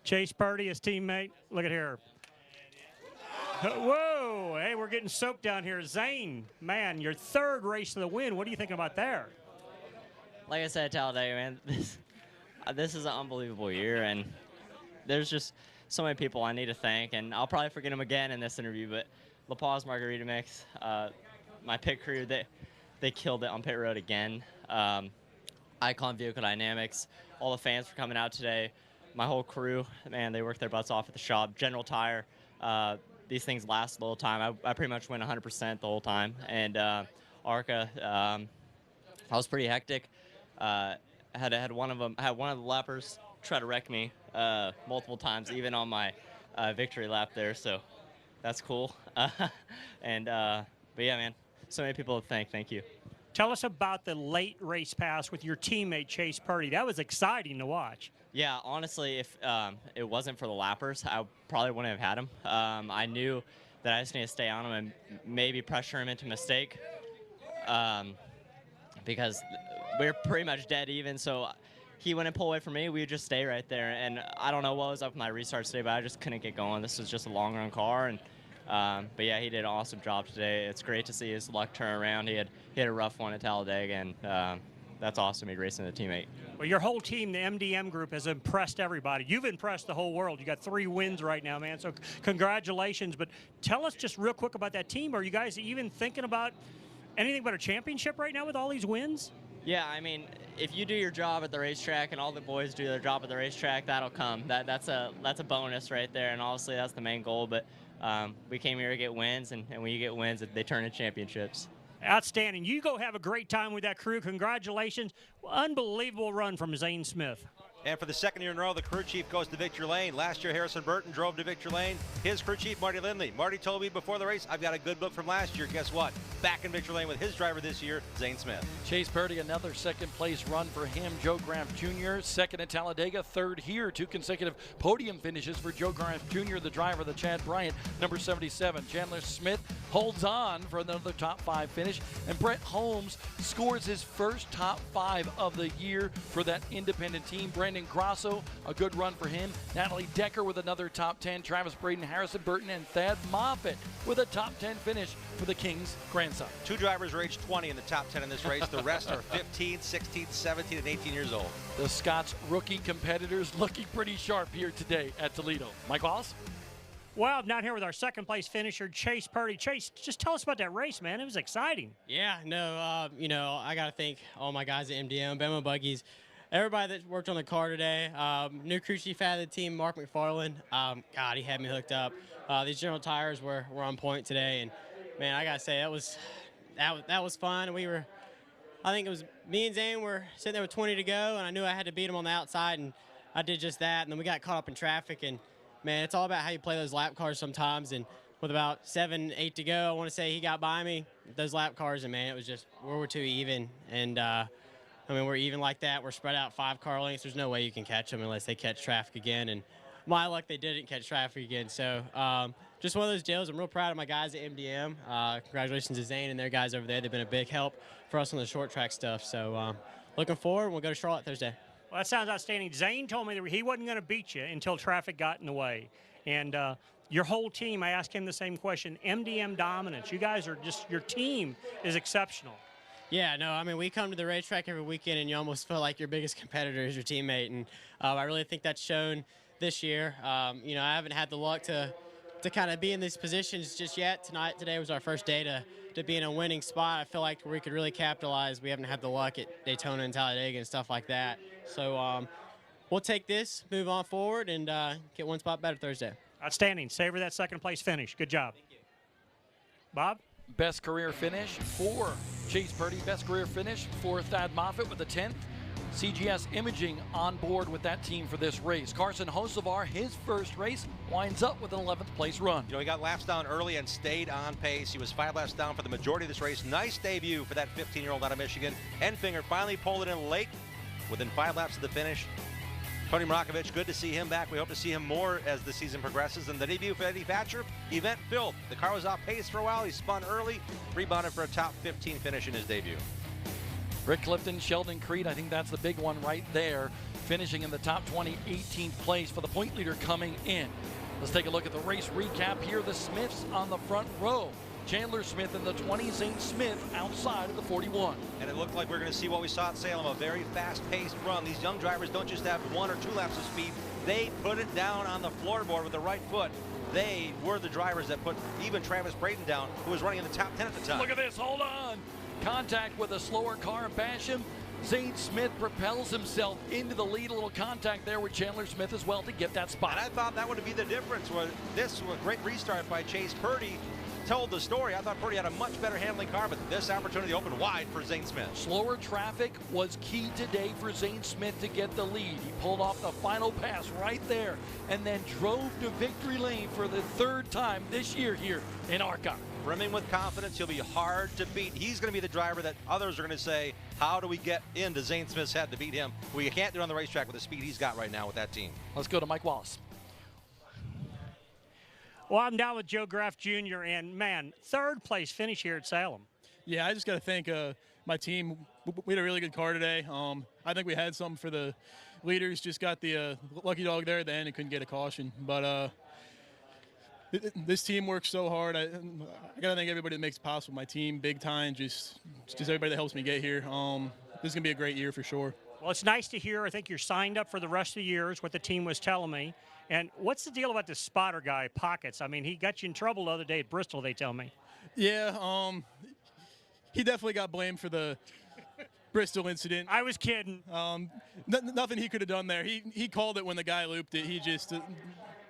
Chase Purdy, his teammate, look at here. Whoa, hey, we're getting soaked down here. Zane, man, your 3rd race of the win. What are you thinking about there? Like I said, Talladega, man, this is an unbelievable year, and there's just so many people I need to thank, and I'll probably forget them again in this interview, but La Paz Margarita Mix, my pit crew, they killed it on pit road again. Icon Vehicle Dynamics, all the fans for coming out today, my whole crew, man, they worked their butts off at the shop. General Tire, these things last a little time. I pretty much went 100% the whole time. And ARCA, I was pretty hectic. I had one of the lappers try to wreck me multiple times, even on my victory lap there. So that's cool. But yeah, man, so many people to thank. Thank you. Tell us about the late race pass with your teammate Chase Purdy. That was exciting to watch. Yeah, honestly, if it wasn't for the lappers, I probably wouldn't have had him. I knew that I just need to stay on him and maybe pressure him into mistake because we're pretty much dead even. So he wouldn't pull away from me. We would just stay right there. And I don't know what was up with my restarts today, but I just couldn't get going. This was just a long run car. And but yeah, he did an awesome job today. It's great to see his luck turn around. He had a rough one at Talladega, and that's awesome. He racing a teammate. Well, your whole team, the MDM group, has impressed everybody. You've impressed the whole world. You got 3 wins right now, man. So congratulations. But tell us just real quick about that team. Are you guys even thinking about anything but a championship right now with all these wins? Yeah, I mean, if you do your job at the racetrack and all the boys do their job at the racetrack, that'll come. That's a bonus right there, and obviously that's the main goal. But we came here to get wins, and when you get wins, they turn into championships. Outstanding. You go have a great time with that crew. Congratulations. Unbelievable run from Zane Smith. And for the 2nd year in a row, the crew chief goes to victory lane. Last year, Harrison Burton drove to victory lane. His crew chief, Marty Lindley. Marty told me before the race, I've got a good book from last year. Guess what? Back in victory lane with his driver this year, Zane Smith. Chase Purdy, another 2nd place run for him. Joe Graf Jr., 2nd at Talladega, 3rd here. 2 consecutive podium finishes for Joe Graf Jr., the driver of the Chad Bryant, number 77. Chandler Smith holds on for another top 5 finish. And Brett Holmes scores his first top 5 of the year for that independent team. Brandon Grosso, a good run for him. Natalie Decker with another top 10. Travis Braden, Harrison Burton, and Thad Moffitt with a top 10 finish for the King's grandson. 2 drivers are age 20 in the top 10 in this race. The rest are 15, 16, 17, and 18 years old. The Scots rookie competitors looking pretty sharp here today at Toledo. Mike Wallace? Well, I'm down here with our 2nd place finisher, Chase Purdy. Chase, just tell us about that race, man. It was exciting. Yeah, no, you know, I got to thank all my guys at MDM, Bama Buggies, everybody that worked on the car today. New crew chief out of the team, Mark McFarland. God, he had me hooked up. These General Tires were on point today, and man, I gotta say that was fun. We were, I think it was me and Zane were sitting there with 20 to go, and I knew I had to beat him on the outside, and I did just that. And then we got caught up in traffic, and man, it's all about how you play those lap cars sometimes. And with about 7, 8 to go, I want to say he got by me those lap cars, and man, it was just we're too even. And I mean, we're even like that. We're spread out 5 car lengths. There's no way you can catch them unless they catch traffic again. And my luck, they didn't catch traffic again. So just one of those deals. I'm real proud of my guys at MDM. Congratulations to Zane and their guys over there. They've been a big help for us on the short track stuff. So looking forward, we'll go to Charlotte Thursday. Well, that sounds outstanding. Zane told me that he wasn't going to beat you until traffic got in the way. And your whole team, I asked him the same question, MDM dominance. You guys are just, your team is exceptional. Yeah, no, I mean, we come to the racetrack every weekend, and you almost feel like your biggest competitor is your teammate. And I really think that's shown this year. You know, I haven't had the luck to kind of be in these positions just yet. Today was our first day to be in a winning spot. I feel like we could really capitalize. We haven't had the luck at Daytona and Talladega and stuff like that. So we'll take this, move on forward, and get one spot better Thursday. Outstanding. Savor that second place finish. Good job. Bob? Best career finish for Chase Purdy. Best career finish for Thad Moffitt with the 10th. CGS Imaging on board with that team for this race. Carson Hocevar, his first race, winds up with an 11th place run. You know, he got laps down early and stayed on pace. He was 5 laps down for the majority of this race. Nice debut for that 15-year-old out of Michigan. Enfinger finally pulled it in late within 5 laps of the finish. Tony Mrakovic, good to see him back. We hope to see him more as the season progresses. And the debut for Eddie Thatcher, event filled. The car was off pace for a while. He spun early, rebounded for a top 15 finish in his debut. Rick Clifton, Sheldon Creed, I think that's the big one right there, finishing in the top 20, 18th place for the point leader coming in. Let's take a look at the race recap here. The Smiths on the front row. Chandler Smith in the 20, Zane Smith outside of the 41. And it looked like we're going to see what we saw at Salem, a very fast-paced run. These young drivers don't just have 1 or 2 laps of speed. They put it down on the floorboard with the right foot. They were the drivers that put even Travis Braden down, who was running in the top 10 at the time. Look at this, hold on. Contact with a slower car and Basham. Zane Smith propels himself into the lead. A little contact there with Chandler Smith as well to get that spot. And I thought that would be the difference. This was a great restart by Chase Purdy. Told the story. I thought Purdy had a much better handling car, but this opportunity opened wide for Zane Smith. Slower traffic was key today for Zane Smith to get the lead. He pulled off the final pass right there and then drove to victory lane for the 3rd time this year here in ARCA. Brimming with confidence, he'll be hard to beat. He's going to be the driver that others are going to say, how do we get into Zane Smith's head to beat him? We can't do it on the racetrack with the speed he's got right now with that team. Let's go to Mike Wallace. Well, I'm down with Joe Graff Jr. and, man, 3rd place finish here at Salem. Yeah, I just got to thank my team. We had a really good car today. I think we had something for the leaders. Just got the lucky dog there at the end and couldn't get a caution. But this team works so hard. I got to thank everybody that makes it possible. My team, big time, just everybody that helps me get here. This is going to be a great year for sure. Well, it's nice to hear. I think you're signed up for the rest of the year is what the team was telling me. And what's the deal about this spotter guy, Pockets? I mean, he got you in trouble the other day at Bristol, they tell me. Yeah, he definitely got blamed for the Bristol incident. I was kidding. Nothing he could have done there. He called it when the guy looped it. He just,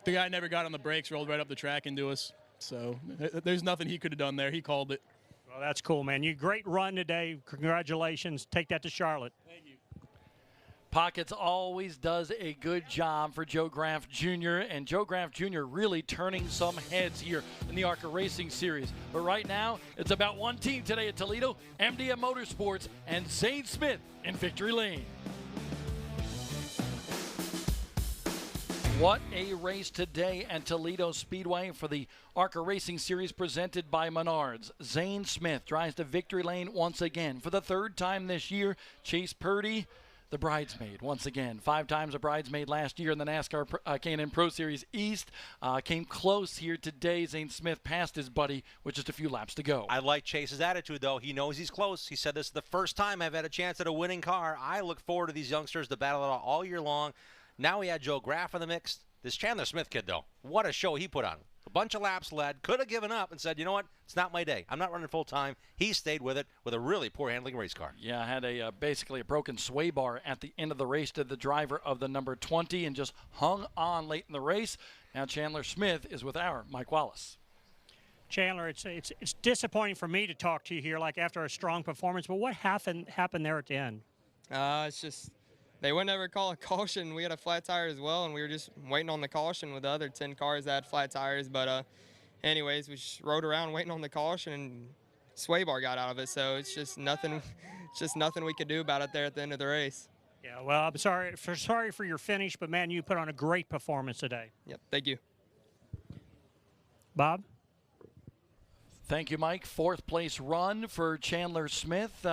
the guy never got on the brakes, rolled right up the track into us. So there's nothing he could have done there. He called it. Well, that's cool, man. You great run today. Congratulations. Take that to Charlotte. Thank you. Pockets always does a good job for Joe Graff Jr. And Joe Graff Jr. really turning some heads here in the ARCA Racing Series. But right now, it's about one team today at Toledo, MDM Motorsports, and Zane Smith in victory lane. What a race today at Toledo Speedway for the ARCA Racing Series presented by Menards. Zane Smith drives to victory lane once again for the 3rd time this year. Chase Purdy, the bridesmaid, once again. 5 times a bridesmaid last year in the NASCAR K&N Pro Series East. Came close here today. Zane Smith passed his buddy with just a few laps to go. I like Chase's attitude, though. He knows he's close. He said this is the first time I've had a chance at a winning car. I look forward to these youngsters to battle it out all year long. Now we had Joe Graff in the mix. This Chandler Smith kid, though, what a show he put on. A bunch of laps led, could have given up and said, you know what, it's not my day. I'm not running full time. He stayed with it with a really poor handling race car. Yeah, had basically a broken sway bar at the end of the race to the driver of the number 20 and just hung on late in the race. Now Chandler Smith is with our Mike Wallace. Chandler, it's disappointing for me to talk to you here like after a strong performance, but what happened there at the end? It's just they wouldn't ever call a caution. We had a flat tire as well, and we were just waiting on the caution with the other 10 cars that had flat tires. But anyways, we just rode around waiting on the caution, and sway bar got out of it. So it's just nothing we could do about it there at the end of the race. Yeah, well, I'm sorry for your finish, but, man, you put on a great performance today. Yep, thank you. Bob? Thank you, Mike. 4th place run for Chandler Smith.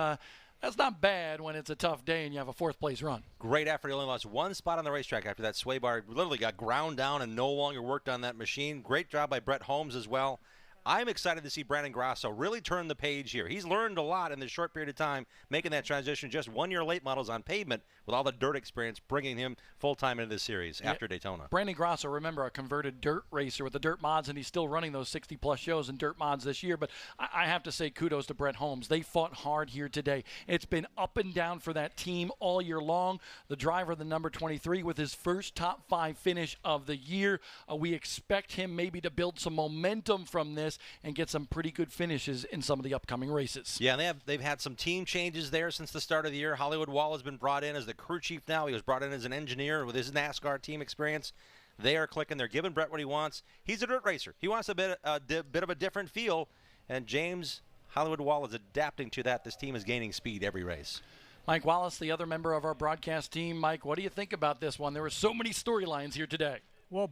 That's not bad when it's a tough day and you have a fourth-place run. Great effort. He only lost one spot on the racetrack after that sway bar literally got ground down and no longer worked on that machine. Great job by Brett Holmes as well. I'm excited to see Brandon Grasso really turn the page here. He's learned a lot in this short period of time, making that transition. Just 1 year late models on pavement with all the dirt experience, bringing him full-time into this series after Daytona. Brandon Grasso, remember, a converted dirt racer with the dirt mods, and he's still running those 60-plus shows in dirt mods this year. But I have to say kudos to Brett Holmes. They fought hard here today. It's been up and down for that team all year long. The driver, the number 23, with his first top 5 finish of the year. We expect him maybe to build some momentum from this and get some pretty good finishes in some of the upcoming races. Yeah, and they've had some team changes there since the start of the year. Hollywood Wall has been brought in as the crew chief now. He was brought in as an engineer with his NASCAR team experience. They are clicking. They're giving Brett what he wants. He's a dirt racer. He wants a bit of a different feel, and James Hollywood Wall is adapting to that. This team is gaining speed every race. Mike Wallace, the other member of our broadcast team. Mike, what do you think about this one? There were so many storylines here today. Well,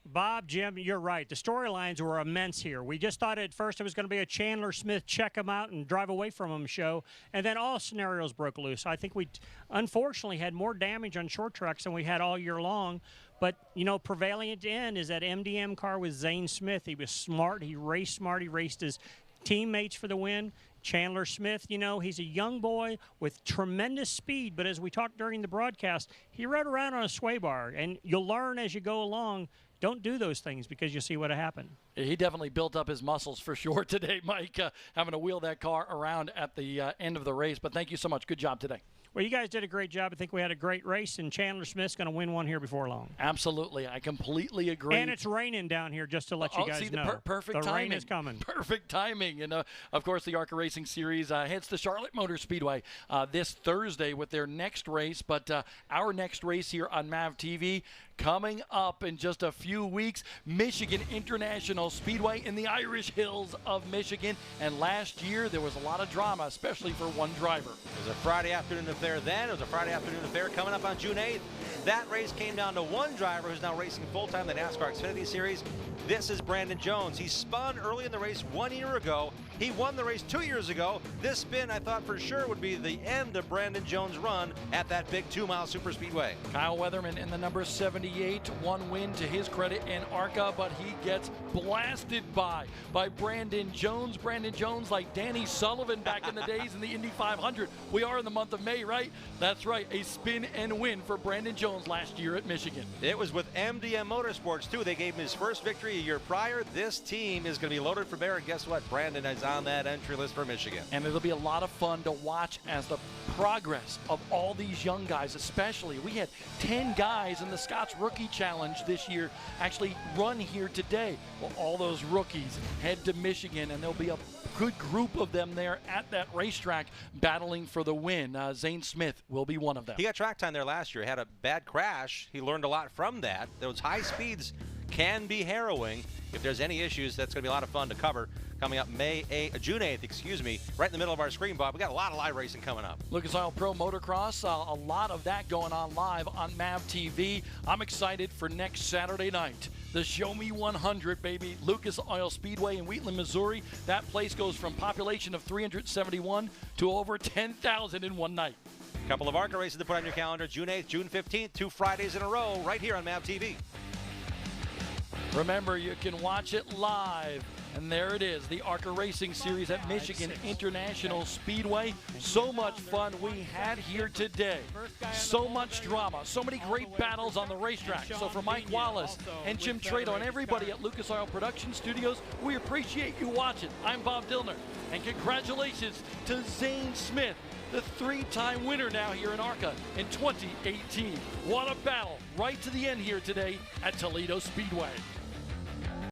Bob, Jim, you're right. The storylines were immense here. We just thought at first it was going to be a Chandler Smith check him out and drive away from him show, and then all scenarios broke loose. I think we unfortunately had more damage on short tracks than we had all year long. But, you know, prevailing at the end is that MDM car with Zane Smith. He was smart. He raced smart. He raced his teammates for the win. Chandler Smith, you know, he's a young boy with tremendous speed, but as we talked during the broadcast, he rode around on a sway bar, and you'll learn as you go along. Don't do those things because you see what happened. He definitely built up his muscles for sure today, Mike, having to wheel that car around at the end of the race. But thank you so much. Good job today. Well, you guys did a great job. I think we had a great race, and Chandler Smith's going to win one here before long. Absolutely. I completely agree. And it's raining down here, just to let you guys know. Perfect the timing. rain is coming. Perfect timing. And, of course, the ARCA Racing Series hits the Charlotte Motor Speedway this Thursday with their next race. But our next race here on MAV TV coming up in just a few weeks, Michigan International Speedway in the Irish Hills of Michigan. And last year, there was a lot of drama, especially for one driver. It was a Friday afternoon affair then. It was a Friday afternoon affair coming up on June 8th. That race came down to one driver who's now racing full-time the NASCAR Xfinity Series. This is Brandon Jones. He spun early in the race 1 year ago. He won the race 2 years ago. This spin, I thought for sure, would be the end of Brandon Jones' run at that big 2-mile superspeedway. Kyle Weatherman in the number 78, one win to his credit in ARCA, but he gets blasted by Brandon Jones. Brandon Jones, like Danny Sullivan back in the days in the Indy 500. We are in the month of May, right? That's right, a spin and win for Brandon Jones last year at Michigan. It was with MDM Motorsports, too. They gave him his first victory a year prior. This team is going to be loaded for bear, and guess what? Brandon is on that entry list for Michigan. And it'll be a lot of fun to watch as the progress of all these young guys, especially. We had 10 guys in the Scott's Rookie Challenge this year actually run here today. Well, all those rookies head to Michigan, and there'll be a good group of them there at that racetrack battling for the win. Zane Smith will be one of them. He got track time there last year. He had a bad crash. He learned a lot from that. Those high speeds can be harrowing. If there's any issues, that's going to be a lot of fun to cover coming up June 8th, right in the middle of our screen, Bob. We got a lot of live racing coming up. Lucas Oil Pro Motocross, a lot of that going on live on MAV TV. I'm excited for next Saturday night. The Show Me 100, baby. Lucas Oil Speedway in Wheatland, Missouri. That place goes from population of 371 to over 10,000 in one night. A couple of ARCA races to put on your calendar. June 8th, June 15th, 2 Fridays in a row, right here on MAV TV. Remember, you can watch it live. And there it is, the ARCA Racing Series at Michigan International Speedway. So much fun we had here today. So much drama, so many great battles on the racetrack. So for Mike Wallace and Jim Trado and everybody at Lucas Oil Production Studios, we appreciate you watching. I'm Bob Dillner, and congratulations to Zane Smith, the 3-time winner now here in ARCA in 2018. What a battle right to the end here today at Toledo Speedway.